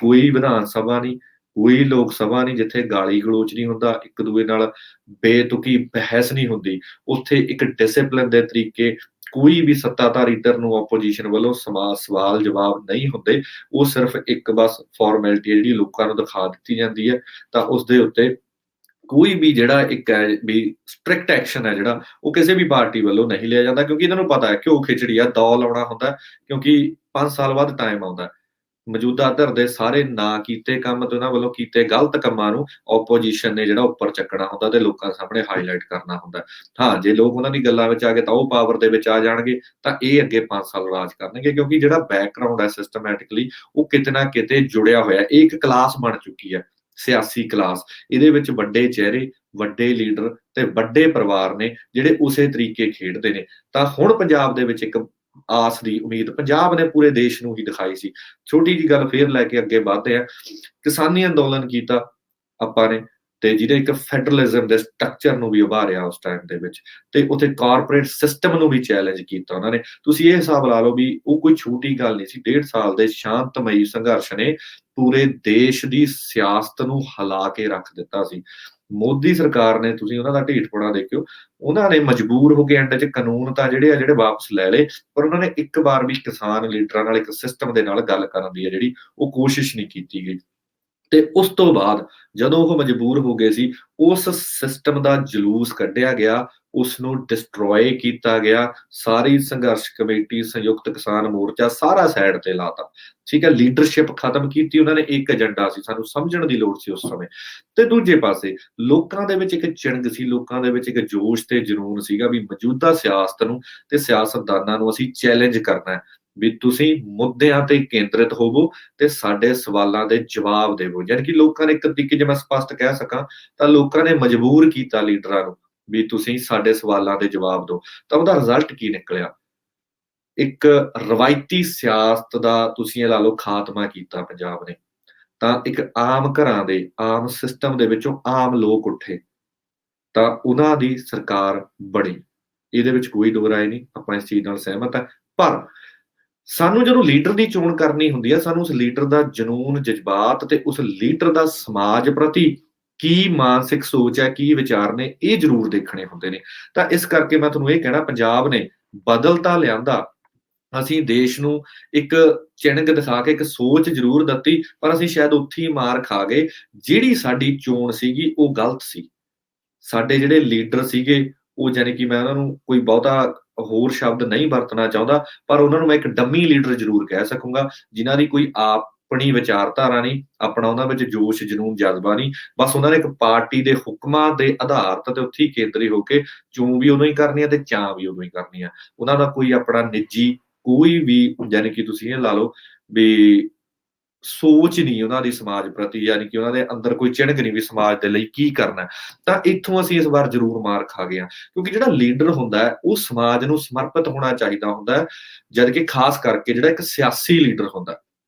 ਕੋਈ ਵਿਧਾਨ ਸਭਾ ਨਹੀਂ, ਕੋਈ ਲੋਕ ਸਭਾ ਨਹੀਂ ਜਿੱਥੇ ਗਾਲੀ ਗਲੋਚ ਨਹੀਂ ਹੁੰਦਾ, ਇੱਕ ਦੂਏ ਨਾਲ ਬੇਤੁਕੀ ਬਹਿਸ ਨਹੀਂ ਹੁੰਦੀ। ਉੱਥੇ ਇੱਕ ਡਿਸਿਪਲਿਨ ਦੇ ਤਰੀਕੇ ਕੋਈ ਵੀ ਸੱਤਾਧਾਰੀ ਧਿਰ ਨੂੰ ਆਪੋਜੀਸ਼ਨ ਵੱਲੋਂ ਸਵਾਲ ਜਵਾਬ ਨਹੀਂ ਹੁੰਦੇ। ਉਹ ਸਿਰਫ ਇੱਕ ਬਸ ਫਾਰਮੈਲਿਟੀ ਹੈ ਜਿਹੜੀ ਲੋਕਾਂ ਨੂੰ ਦਿਖਾ ਦਿੱਤੀ ਜਾਂਦੀ ਹੈ, ਤਾਂ ਉਸਦੇ ਉੱਤੇ ਕੋਈ ਵੀ ਜਿਹੜਾ ਇੱਕ ਹੈ ਵੀ ਸਟ੍ਰਿਕਟ ਐਕਸ਼ਨ ਹੈ ਜਿਹੜਾ ਉਹ ਕਿਸੇ ਵੀ ਪਾਰਟੀ ਵੱਲੋਂ ਨਹੀਂ ਲਿਆ ਜਾਂਦਾ, ਕਿਉਂਕਿ ਇਹਨਾਂ ਨੂੰ ਪਤਾ ਹੈ ਘਿਓ ਖਿਚੜੀ ਆ, ਦੌ ਲਾਉਣਾ ਹੁੰਦਾ, ਕਿਉਂਕਿ 5 ਸਾਲ ਬਾਅਦ ਟਾਈਮ ਆਉਂਦਾ। ਮੌਜੂਦਾ ਧਿਰ ਦੇ ਸਾਰੇ ਨਾ ਕੀਤੇ ਕੰਮ ਤੇ ਉਹਨਾਂ ਵੱਲੋਂ ਕੀਤੇ ਗਲਤ ਕੰਮਾਂ ਨੂੰ ਆਪੋਜੀਸ਼ਨ ਨੇ ਜਿਹੜਾ ਉੱਪਰ ਚੱਕਣਾ ਹੁੰਦਾ ਤੇ ਲੋਕਾਂ ਸਾਹਮਣੇ ਹਾਈਲਾਈਟ ਕਰਨਾ ਹੁੰਦਾ। ਹਾਂ, ਜੇ ਲੋਕ ਉਹਨਾਂ ਦੀ ਗੱਲਾਂ ਵਿੱਚ ਆ ਗਏ ਤਾਂ ਉਹ ਪਾਵਰ ਦੇ ਵਿੱਚ ਆ ਜਾਣਗੇ, ਤਾਂ ਇਹ ਅੱਗੇ 5 ਸਾਲ ਰਾਜ ਕਰਨਗੇ, ਕਿਉਂਕਿ ਜਿਹੜਾ ਬੈਕਗਰਾਉਂਡ ਹੈ ਸਿਸਟਮੈਟਿਕਲੀ ਉਹ ਕਿਤੇ ਨਾ ਕਿਤੇ ਜੁੜਿਆ ਹੋਇਆ। ਇਹ ਇੱਕ ਕਲਾਸ ਬਣ ਚੁੱਕੀ ਹੈ, ਸਿਆਸੀ ਕਲਾਸ। ਇਹਦੇ ਵਿੱਚ ਵੱਡੇ ਚਿਹਰੇ, ਵੱਡੇ ਲੀਡਰ ਤੇ ਵੱਡੇ ਪਰਿਵਾਰ ਨੇ ਜਿਹੜੇ ਉਸੇ ਤਰੀਕੇ ਖੇਡਦੇ ਨੇ। ਤਾਂ ਹੁਣ ਪੰਜਾਬ ਦੇ ਵਿੱਚ ਇੱਕ ਆਸ ਦੀ ਉਮੀਦ ਪੰਜਾਬ ਨੇ ਪੂਰੇ ਦੇਸ਼ ਨੂੰ ਹੀ ਦਿਖਾਈ ਸੀ। ਛੋਟੀ ਜਿਹੀ ਗੱਲ ਫੇਰ ਲੈ ਕੇ ਅੱਗੇ ਵੱਧਦੇ ਆ। ਕਿਸਾਨੀ ਅੰਦੋਲਨ ਕੀਤਾ ਆਪਾਂ ਨੇ, ਤੇ ਜਿਹਦੇ ਇੱਕ ਫੈਡਰਲਿਜ਼ਮ ਦੇ ਸਟਰਕਚਰ ਨੂੰ ਵੀ ਉਭਾਰਿਆ ਉਸ ਟਾਈਮ ਦੇ ਵਿੱਚ, ਤੇ ਉੱਥੇ ਕਾਰਪੋਰੇਟ ਸਿਸਟਮ ਨੂੰ ਵੀ ਚੈਲੰਜ ਕੀਤਾ ਉਹਨਾਂ ਨੇ। ਤੁਸੀਂ ਇਹ ਹਿਸਾਬ ਲਾ ਲਓ ਵੀ ਉਹ ਕੋਈ ਛੋਟੀ ਗੱਲ ਨਹੀਂ ਸੀ। 1.5 ਸਾਲ ਦੇ ਸ਼ਾਂਤਮਈ ਸੰਘਰਸ਼ ਨੇ ਪੂਰੇ ਦੇਸ਼ ਦੀ ਸਿਆਸਤ ਨੂੰ ਹਿਲਾ ਕੇ ਰੱਖ ਦਿੱਤਾ ਸੀ। ਮੋਦੀ ਸਰਕਾਰ ਨੇ, ਤੁਸੀਂ ਉਹਨਾਂ ਦਾ ਢੀਠਪੁਣਾ ਦੇਖਿਓ, ਉਹਨਾਂ ਨੇ ਮਜਬੂਰ ਹੋ ਕੇ ਐਂਡ 'ਚ ਕਾਨੂੰਨ ਤਾਂ ਜਿਹੜੇ ਵਾਪਸ ਲੈ ਲਏ, ਪਰ ਉਹਨਾਂ ਨੇ ਇੱਕ ਵਾਰ ਵੀ ਕਿਸਾਨ ਲੀਡਰਾਂ ਨਾਲ, ਇੱਕ ਸਿਸਟਮ ਦੇ ਨਾਲ ਗੱਲ ਕਰਨ ਦੀ ਜਿਹੜੀ ਉਹ ਕੋਸ਼ਿਸ਼ ਨਹੀਂ ਕੀਤੀ ਗਈ। ਤੇ ਉਸ ਤੋਂ ਬਾਅਦ ਜਦੋਂ ਉਹ ਮਜਬੂਰ ਹੋ ਗਏ ਸੀ, ਉਸ ਸਿਸਟਮ ਦਾ ਜਲੂਸ ਕੱਢਿਆ ਗਿਆ, ਉਸਨੂੰ ਡਿਸਟਰੋਏ ਕੀਤਾ ਗਿਆ। ਸਾਰੀ ਸੰਘਰਸ਼ ਕਮੇਟੀ, ਸੰਯੁਕਤ ਕਿਸਾਨ ਮੋਰਚਾ ਸਾਰਾ ਸਾਈਡ ਤੇ ਲਾਤਾ। ਠੀਕ ਹੈ, ਲੀਡਰਸ਼ਿਪ ਖਤਮ ਕੀਤੀ ਉਹਨਾਂ ਨੇ। ਇੱਕ ਏਜੰਡਾ ਸੀ, ਸਾਨੂੰ ਸਮਝਣ ਦੀ ਲੋੜ ਸੀ ਉਸ ਸਮੇਂ। ਤੇ ਦੂਜੇ ਪਾਸੇ ਲੋਕਾਂ ਦੇ ਵਿੱਚ ਇੱਕ ਚਿੰਗ ਸੀ, ਲੋਕਾਂ ਦੇ ਵਿੱਚ ਇੱਕ ਜੋਸ਼ ਤੇ ਜਨੂੰਨ ਸੀਗਾ ਵੀ ਮੌਜੂਦਾ ਸਿਆਸਤ ਨੂੰ ਤੇ ਸਿਆਸਤਦਾਨਾਂ ਨੂੰ ਅਸੀਂ ਚੈਲੰਜ ਕਰਨਾ ਹੈ, ਵੀ ਤੁਸੀਂ ਮੁੱਦਿਆਂ ਤੇ ਕੇਂਦਰਿਤ ਹੋਵੋ ਤੇ ਸਾਡੇ ਸਵਾਲਾਂ ਦੇ ਜਵਾਬ ਦੇਵੋ। ਯਾਨੀ ਕਿ ਲੋਕਾਂ ਨੇ ਇੱਕ ਤਰੀਕੇ, ਜੇ ਮੈਂ ਸਪਸ਼ਟ ਕਹਿ ਸਕਾਂ, ਤਾਂ ਲੋਕਾਂ ਨੇ ਮਜਬੂਰ ਕੀਤਾ ਲੀਡਰਾਂ ਨੂੰ ਵੀ ਤੁਸੀਂ ਸਾਡੇ ਸਵਾਲਾਂ ਦੇ ਜਵਾਬ ਦਿਓ। ਤਾਂ ਉਹਦਾ ਰਿਜ਼ਲਟ ਕੀ ਨਿਕਲਿਆ? ਇੱਕ ਰਵਾਇਤੀ ਸਿਆਸਤ ਦਾ ਤੁਸੀਂ ਇਹ ਲਾ ਲਓ ਖਾਤਮਾ ਕੀਤਾ ਪੰਜਾਬ ਨੇ। ਤਾਂ ਇੱਕ ਆਮ ਘਰਾਂ ਦੇ, ਆਮ ਸਿਸਟਮ ਦੇ ਵਿੱਚੋਂ ਆਮ ਲੋਕ ਉੱਠੇ, ਤਾਂ ਉਹਨਾਂ ਦੀ ਸਰਕਾਰ ਬਣੀ। ਇਹਦੇ ਵਿੱਚ ਕੋਈ ਦੋ ਰਾਏ ਨਹੀਂ, ਆਪਾਂ ਇਸ ਚੀਜ਼ ਨਾਲ ਸਹਿਮਤ ਹਾਂ। ਪਰ ਸਾਨੂੰ ਜਦੋਂ ਲੀਡਰ ਦੀ ਚੋਣ ਕਰਨੀ ਹੁੰਦੀ ਹੈ, ਸਾਨੂੰ ਉਸ ਲੀਡਰ ਦਾ ਜਨੂੰਨ, ਜਜ਼ਬਾਤ ਤੇ ਉਸ ਲੀਡਰ ਦਾ ਸਮਾਜ ਪ੍ਰਤੀ ਕੀ ਮਾਨਸਿਕ ਸੋਚ ਹੈ, ਕੀ ਵਿਚਾਰ ਨੇ, ਇਹ ਜ਼ਰੂਰ ਦੇਖਣੇ ਹੁੰਦੇ ਨੇ। ਤਾਂ ਇਸ ਕਰਕੇ ਮੈਂ ਤੁਹਾਨੂੰ ਇਹ ਕਹਿਣਾ, ਪੰਜਾਬ ਨੇ ਬਦਲ ਤਾਂ ਲਿਆਂਦਾ, ਅਸੀਂ ਦੇਸ਼ ਨੂੰ ਇੱਕ ਚਿਣਗ ਦਿਖਾ ਕੇ ਇੱਕ ਸੋਚ ਜ਼ਰੂਰ ਦਿੱਤੀ, ਪਰ ਅਸੀਂ ਸ਼ਾਇਦ ਉੱਥੇ ਹੀ ਮਾਰ ਖਾ ਗਏ। ਜਿਹੜੀ ਸਾਡੀ ਚੋਣ ਸੀਗੀ ਉਹ ਗਲਤ ਸੀ। ਸਾਡੇ ਜਿਹੜੇ ਲੀਡਰ ਸੀਗੇ, ਉਹ ਜਾਣੀ ਕਿ ਮੈਂ ਉਹਨਾਂ ਨੂੰ ਕੋਈ ਬਹੁਤਾ ਹੋਰ ਸ਼ਬਦ ਨਹੀਂ ਵਰਤਣਾ ਚਾਹੁੰਦਾ, ਪਰ ਉਹਨਾਂ ਨੂੰ ਮੈਂ ਇੱਕ ਡੰਮੀ ਲੀਡਰ ਜ਼ਰੂਰ ਕਹਿ ਸਕੂੰਗਾ, ਜਿਨ੍ਹਾਂ ਦੀ ਕੋਈ ਆਪਣੀ ਵਿਚਾਰਧਾਰਾ ਨਹੀਂ, ਆਪਣਾ ਉਹਨਾਂ ਵਿੱਚ ਜੋਸ਼, ਜਨੂੰਨ, ਜਜ਼ਬਾ ਨਹੀਂ। ਬਸ ਉਹਨਾਂ ਨੇ ਇੱਕ ਪਾਰਟੀ ਦੇ ਹੁਕਮਾਂ ਦੇ ਆਧਾਰਿਤ ਤੇ ਉੱਥੇ ਹੀ ਕੇਂਦਰੀ ਹੋ ਕੇ ਚੋਣ ਵੀ ਉਦੋਂ ਹੀ ਕਰਨੀ ਹੈ ਤੇ ਚਾਂ ਵੀ ਉਦੋਂ ਹੀ ਕਰਨੀ ਹੈ। ਉਹਨਾਂ ਦਾ ਕੋਈ ਆਪਣਾ ਨਿੱਜੀ ਕੋਈ ਵੀ, ਜਾਣੀ ਕਿ ਤੁਸੀਂ ਇਹ ਲਾ ਲਓ ਵੀ ਸੋਚ ਨਹੀਂ ਉਹਨਾਂ ਦੀ ਸਮਾਜ ਪ੍ਰਤੀ, ਯਾਨੀ ਕਿ ਉਹਨਾਂ ਦੇ ਅੰਦਰ ਕੋਈ ਚਿਣਗ ਨਹੀਂ ਵੀ ਸਮਾਜ ਦੇ ਲਈ ਕੀ ਕਰਨਾ ਹੈ। ਤਾਂ ਇੱਥੋਂ ਅਸੀਂ ਇਸ ਵਾਰ ਜ਼ਰੂਰ ਮਾਰ ਖਾ ਗਏ ਹਾਂ, ਕਿਉਂਕਿ ਜਿਹੜਾ ਲੀਡਰ ਹੁੰਦਾ ਹੈ ਉਹ ਸਮਾਜ ਨੂੰ ਸਮਰਪਿਤ ਹੋਣਾ ਚਾਹੀਦਾ ਹੁੰਦਾ ਹੈ, ਜਦ ਕਿ ਖਾਸ ਕਰਕੇ ਜਿਹੜਾ ਇੱਕ ਸਿਆਸੀ ਲੀਡਰ ਹੁੰਦਾ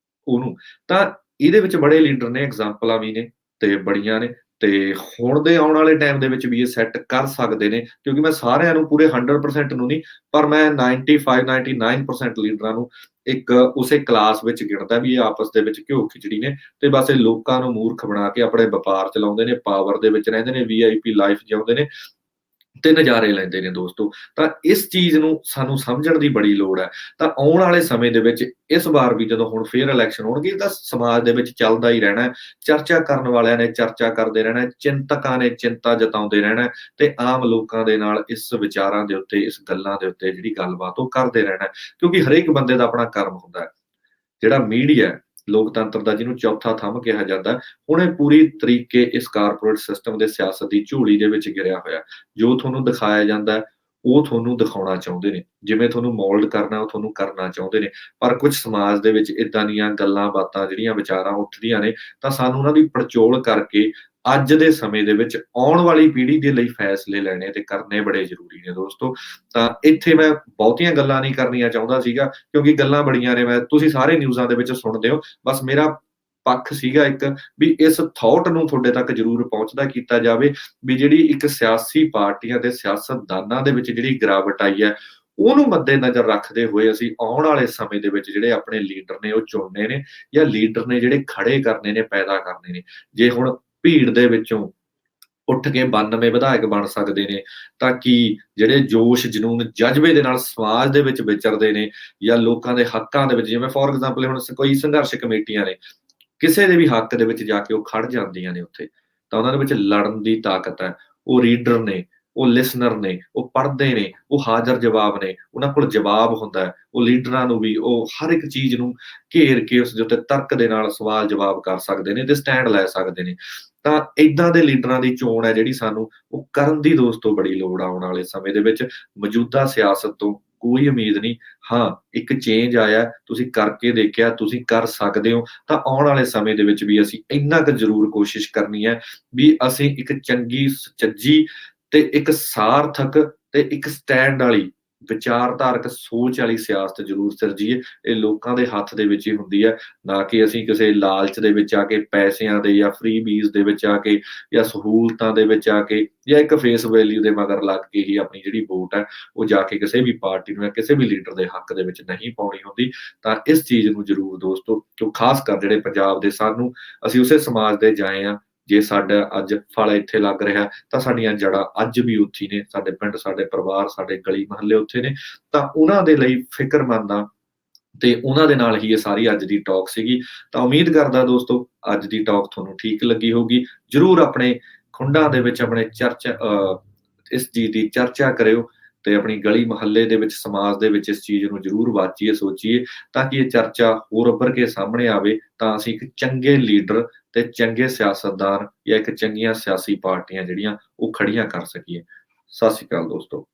ਉਹਨੂੰ। ਤਾਂ ਇਹਦੇ ਵਿੱਚ ਬੜੇ ਲੀਡਰ ਨੇ, ਐਗਜ਼ਾਮਪਲਾਂ ਵੀ ਨੇ ਤੇ ਬੜੀਆਂ ਨੇ, ਤੇ ਹੁਣ ਦੇ ਆਉਣ ਵਾਲੇ ਟਾਈਮ ਦੇ ਵਿੱਚ ਵੀ ਇਹ ਸੈੱਟ ਕਰ ਸਕਦੇ ਨੇ, ਕਿਉਂਕਿ ਮੈਂ ਸਾਰਿਆਂ ਨੂੰ ਪੂਰੇ 100% ਨੂੰ ਨਹੀਂ, ਪਰ ਮੈਂ 95-99% ਲੀਡਰਾਂ ਨੂੰ ਇੱਕ ਉਸੇ ਕਲਾਸ ਵਿੱਚ ਗਿਣਦਾ ਵੀ ਇਹ ਆਪਸ ਦੇ ਵਿੱਚ ਘਿਓ ਖਿਚੜੀ ਨੇ, ਤੇ ਬਸ ਇਹ ਲੋਕਾਂ ਨੂੰ ਮੂਰਖ ਬਣਾ ਕੇ ਆਪਣੇ ਵਪਾਰ ਚਲਾਉਂਦੇ ਨੇ, ਪਾਵਰ ਦੇ ਵਿੱਚ ਰਹਿੰਦੇ ਨੇ, VIP ਲਾਈਫ ਜਿਉਂਦੇ ਨੇ ਤੇ ਨਜ਼ਾਰੇ ਲੈਂਦੇ ਨੇ ਦੋਸਤੋ। ਤਾਂ ਇਸ ਚੀਜ਼ ਨੂੰ ਸਾਨੂੰ ਸਮਝਣ ਦੀ ਬੜੀ ਲੋੜ ਹੈ। ਤਾਂ ਆਉਣ ਵਾਲੇ ਸਮੇਂ ਦੇ ਵਿੱਚ ਇਸ ਵਾਰ ਵੀ ਜਦੋਂ ਹੁਣ ਫੇਰ ਇਲੈਕਸ਼ਨ ਹੋਣਗੇ, ਤਾਂ ਸਮਾਜ ਦੇ ਵਿੱਚ ਚੱਲਦਾ ਹੀ ਰਹਿਣਾ ਹੈ। ਚਰਚਾ ਕਰਨ ਵਾਲਿਆਂ ਨੇ ਚਰਚਾ ਕਰਦੇ ਰਹਿਣਾ ਹੈ, ਚਿੰਤਕਾਂ ਨੇ ਚਿੰਤਾ ਜਤਾਉਂਦੇ ਰਹਿਣਾ ਹੈ, ਤੇ ਆਮ ਲੋਕਾਂ ਦੇ ਨਾਲ ਇਸ ਵਿਚਾਰਾਂ ਦੇ ਉੱਤੇ, ਇਸ ਗੱਲਾਂ ਦੇ ਉੱਤੇ ਜਿਹੜੀ ਗੱਲਬਾਤ ਉਹ ਕਰਦੇ ਰਹਿਣਾ ਹੈ। ਕਿਉਂਕਿ ਹਰੇਕ ਬੰਦੇ ਦਾ ਆਪਣਾ ਕਰਮ ਹੁੰਦਾ ਹੈ। ਜਿਹੜਾ ਮੀਡੀਆ ਹੈ, ਲੋਕਤੰਤਰ ਦਾ ਜਿਹਨੂੰ ਚੌਥਾ ਥੰਮ ਕਿਹਾ ਜਾਂਦਾ, ਹੁਣ ਇਹ ਪੂਰੀ ਤਰੀਕੇ ਇਸ ਕਾਰਪੋਰੇਟ ਸਿਸਟਮ ਦੇ ਸਿਆਸਤ ਦੀ ਝੋਲੀ ਦੇ ਵਿੱਚ ਗਿਰਿਆ ਹੋਇਆ। ਜੋ ਤੁਹਾਨੂੰ ਦਿਖਾਇਆ ਜਾਂਦਾ ਹੈ, ਉਹ ਤੁਹਾਨੂੰ ਦਿਖਾਉਣਾ ਚਾਹੁੰਦੇ ਨੇ। ਜਿਵੇਂ ਤੁਹਾਨੂੰ ਮੋਲਡ ਕਰਨਾ, ਉਹ ਤੁਹਾਨੂੰ ਕਰਨਾ ਚਾਹੁੰਦੇ ਨੇ। ਪਰ ਕੁਝ ਸਮਾਜ ਦੇ ਵਿੱਚ ਏਦਾਂ ਦੀਆਂ ਗੱਲਾਂ ਬਾਤਾਂ, ਜਿਹੜੀਆਂ ਵਿਚਾਰਾਂ ਉੱਠਦੀਆਂ ਨੇ, ਤਾਂ ਸਾਨੂੰ ਉਹਨਾਂ ਦੀ ਪੜਚੋਲ ਕਰਕੇ ਅੱਜ ਦੇ ਸਮੇਂ ਦੇ ਵਿੱਚ ਆਉਣ ਵਾਲੀ ਪੀੜ੍ਹੀ ਦੇ ਲਈ ਫੈਸਲੇ ਲੈਣੇ ਤੇ ਕਰਨੇ ਬੜੇ ਜ਼ਰੂਰੀ ਨੇ ਦੋਸਤੋ। ਤਾਂ ਇੱਥੇ ਮੈਂ ਬਹੁਤੀਆਂ ਗੱਲਾਂ ਨਹੀਂ ਕਰਨੀਆਂ ਚਾਹੁੰਦਾ ਸੀਗਾ, ਕਿਉਂਕਿ ਗੱਲਾਂ ਬੜੀਆਂ ਨੇ, ਤੁਸੀਂ ਸਾਰੇ ਨਿਊਜ਼ਾਂ ਦੇ ਵਿੱਚ ਸੁਣਦੇ ਹੋ। ਬਸ ਮੇਰਾ ਪੱਖ ਸੀਗਾ ਇੱਕ, ਵੀ ਇਸ ਥੌਟ ਨੂੰ ਤੁਹਾਡੇ ਤੱਕ ਜ਼ਰੂਰ ਪਹੁੰਚਦਾ ਕੀਤਾ ਜਾਵੇ, ਵੀ ਜਿਹੜੀ ਇੱਕ ਸਿਆਸੀ ਪਾਰਟੀਆਂ ਤੇ ਸਿਆਸਤਦਾਨਾਂ ਦੇ ਵਿੱਚ ਜਿਹੜੀ ਗਿਰਾਵਟ ਆਈ ਹੈ, ਉਹਨੂੰ ਮੱਦੇਨਜ਼ਰ ਰੱਖਦੇ ਹੋਏ ਅਸੀਂ ਆਉਣ ਵਾਲੇ ਸਮੇਂ ਦੇ ਵਿੱਚ ਜਿਹੜੇ ਆਪਣੇ ਲੀਡਰ ਨੇ ਉਹ ਚੁਣਨੇ ਨੇ, ਜਾਂ ਲੀਡਰ ਨੇ ਜਿਹੜੇ ਖੜੇ ਕਰਨੇ ਨੇ, ਪੈਦਾ ਕਰਨੇ ਨੇ। ਜੇ ਹੁਣ ਭੀੜ ਦੇ ਵਿੱਚੋਂ ਉੱਠ ਕੇ 92 ਵਿਧਾਇਕ ਬਣ ਸਕਦੇ ਨੇ, ਤਾਂ ਕੀ ਜਿਹੜੇ ਜੋਸ਼, ਜਨੂੰਨ, ਜਜ਼ਬੇ ਦੇ ਨਾਲ ਸਮਾਜ ਦੇ ਵਿੱਚ ਵਿਚਰਦੇ ਨੇ, ਜਾਂ ਲੋਕਾਂ ਦੇ ਹੱਕਾਂ ਦੇ ਵਿੱਚ, ਜਿਵੇਂ ਫੋਰ ਐਗਜ਼ਾਮਪਲ ਹੁਣ ਕੋਈ ਸੰਘਰਸ਼ ਕਮੇਟੀਆਂ ਨੇ, ਕਿਸੇ ਦੇ ਵੀ ਹੱਕ ਦੇ ਵਿੱਚ ਜਾ ਕੇ ਉਹ ਖੜ ਜਾਂਦੀਆਂ ਨੇ ਉੱਥੇ, ਤਾਂ ਉਹਨਾਂ ਦੇ ਵਿੱਚ ਲੜਨ ਦੀ ਤਾਕਤ ਹੈ। ਉਹ ਰੀਡਰ ਨੇ, ਉਹ ਲਿਸਨਰ ਨੇ, ਉਹ ਪੜ੍ਹਦੇ ਨੇ, ਉਹ ਹਾਜ਼ਰ ਜਵਾਬ ਨੇ, ਉਹਨਾਂ ਕੋਲ ਜਵਾਬ ਹੁੰਦਾ ਹੈ। ਉਹ ਲੀਡਰਾਂ ਨੂੰ ਵੀ ਉਹ ਹਰ ਇੱਕ ਚੀਜ਼ ਨੂੰ ਘੇਰ ਕੇ ਉਸ ਦੇ ਉੱਤੇ ਤਰਕ ਦੇ ਨਾਲ ਸਵਾਲ ਜਵਾਬ ਕਰ ਸਕਦੇ ਨੇ ਤੇ ਸਟੈਂਡ ਲੈ ਸਕਦੇ ਨੇ। ਤਾਂ ਏਦਾਂ ਦੇ ਲੀਡਰਾਂ ਦੀ ਚੋਣ ਹੈ ਜਿਹੜੀ ਸਾਨੂੰ ਉਹ ਕਰਨ ਦੀ ਦੋਸਤੋ ਬੜੀ ਲੋੜ ਆ ਆਉਣ ਵਾਲੇ ਸਮੇਂ ਦੇ ਵਿੱਚ। ਮੌਜੂਦਾ ਸਿਆਸਤ ਤੋਂ ਕੋਈ ਉਮੀਦ ਨਹੀਂ। ਹਾਂ, ਇੱਕ ਚੇਂਜ ਆਇਆ, ਤੁਸੀਂ ਕਰਕੇ ਦੇਖਿਆ, ਤੁਸੀਂ ਕਰ ਸਕਦੇ ਹੋ। ਤਾਂ ਆਉਣ ਵਾਲੇ ਸਮੇਂ ਦੇ ਵਿੱਚ ਵੀ ਅਸੀਂ ਇੰਨਾ ਕੁ ਜ਼ਰੂਰ ਕੋਸ਼ਿਸ਼ ਕਰਨੀ ਹੈ ਵੀ ਅਸੀਂ ਇੱਕ ਚੰਗੀ, ਸੁਚੱਜੀ ਤੇ ਇੱਕ ਸਾਰਥਕ ਤੇ ਇੱਕ ਸਟੈਂਡ ਵਾਲੀ ਵਿਚਾਰਧਾਰਕ ਸੋਚ ਵਾਲੀ ਸਿਆਸਤ ਜ਼ਰੂਰ ਸਿਰਜੀਏ। ਇਹ ਲੋਕਾਂ ਦੇ ਹੱਥ ਦੇ ਵਿੱਚ ਹੀ ਹੁੰਦੀ ਹੈ, ਨਾ ਕਿ ਅਸੀਂ ਕਿਸੇ ਲਾਲਚ ਦੇ ਵਿੱਚ ਆ ਕੇ, ਪੈਸਿਆਂ ਦੇ ਜਾਂ ਫ੍ਰੀਬੀਜ਼ ਦੇ ਵਿੱਚ ਆ ਕੇ ਜਾਂ ਸਹੂਲਤਾਂ ਦੇ ਵਿੱਚ ਆ ਕੇ ਜਾਂ ਇੱਕ ਫੇਸ ਵੈਲਿਊ ਦੇ ਮਗਰ ਲੱਗ ਕੇ ਹੀ ਆਪਣੀ ਜਿਹੜੀ ਵੋਟ ਹੈ, ਉਹ ਜਾ ਕੇ ਕਿਸੇ ਵੀ ਪਾਰਟੀ ਨੂੰ ਜਾਂ ਕਿਸੇ ਵੀ ਲੀਡਰ ਦੇ ਹੱਕ ਦੇ ਵਿੱਚ ਨਹੀਂ ਪਾਉਣੀ ਹੁੰਦੀ। ਤਾਂ ਇਸ ਚੀਜ਼ ਨੂੰ ਜ਼ਰੂਰ ਦੋਸਤੋ, ਜੋ ਖਾਸ ਕਰ ਜਿਹੜੇ ਪੰਜਾਬ ਦੇ ਸਾਨੂੰ, ਅਸੀਂ ਉਸੇ ਸਮਾਜ ਦੇ ਜਾਏ ਹਾਂ, ਜੇ ਸਾਡਾ ਅੱਜ ਫਲ ਇੱਥੇ ਲੱਗ ਰਿਹਾ ਤਾਂ ਸਾਡੀਆਂ ਜੜ੍ਹਾਂ ਅੱਜ ਵੀ ਉੱਥੇ ਹੀ ਨੇ, ਸਾਡੇ ਪਿੰਡ, ਸਾਡੇ ਪਰਿਵਾਰ, ਸਾਡੇ ਗਲੀ ਮੁਹੱਲੇ ਉੱਥੇ ਨੇ। ਤਾਂ ਉਹਨਾਂ ਦੇ ਲਈ ਫਿਕਰਮੰਦ ਹਾਂ ਤੇ ਉਹਨਾਂ ਦੇ ਨਾਲ ਹੀ ਇਹ ਸਾਰੀ ਅੱਜ ਦੀ ਟਾਕ ਸੀਗੀ। ਤਾਂ ਉਮੀਦ ਕਰਦਾ ਦੋਸਤੋ ਅੱਜ ਦੀ ਟਾਕ ਤੁਹਾਨੂੰ ਠੀਕ ਲੱਗੀ ਹੋਊਗੀ। ਜ਼ਰੂਰ ਆਪਣੇ ਖੁੰਡਾਂ ਦੇ ਵਿੱਚ ਆਪਣੇ ਇਸ ਚੀਜ਼ ਦੀ ਚਰਚਾ ਕਰਿਓ ਤੇ ਆਪਣੀ ਗਲੀ ਮੁਹੱਲੇ ਦੇ ਵਿੱਚ, ਸਮਾਜ ਦੇ ਵਿੱਚ ਇਸ ਚੀਜ਼ ਨੂੰ ਜ਼ਰੂਰ ਵਾਚੀਏ, ਸੋਚੀਏ, ਤਾਂ ਕਿ ਇਹ ਚਰਚਾ ਹੋਰ ਉੱਭਰ ਕੇ ਸਾਹਮਣੇ ਆਵੇ, ਤਾਂ ਅਸੀਂ ਇੱਕ ਚੰਗੇ ਲੀਡਰ ਤੇ ਚੰਗੇ ਸਿਆਸਤਦਾਨ ਜਾਂ ਇੱਕ ਚੰਗੀਆਂ ਸਿਆਸੀ ਪਾਰਟੀਆਂ ਜਿਹੜੀਆਂ ਉਹ ਖੜੀਆਂ ਕਰ ਸਕੀਏ। ਸਤਿ ਸ਼੍ਰੀ ਅਕਾਲ ਦੋਸਤੋ।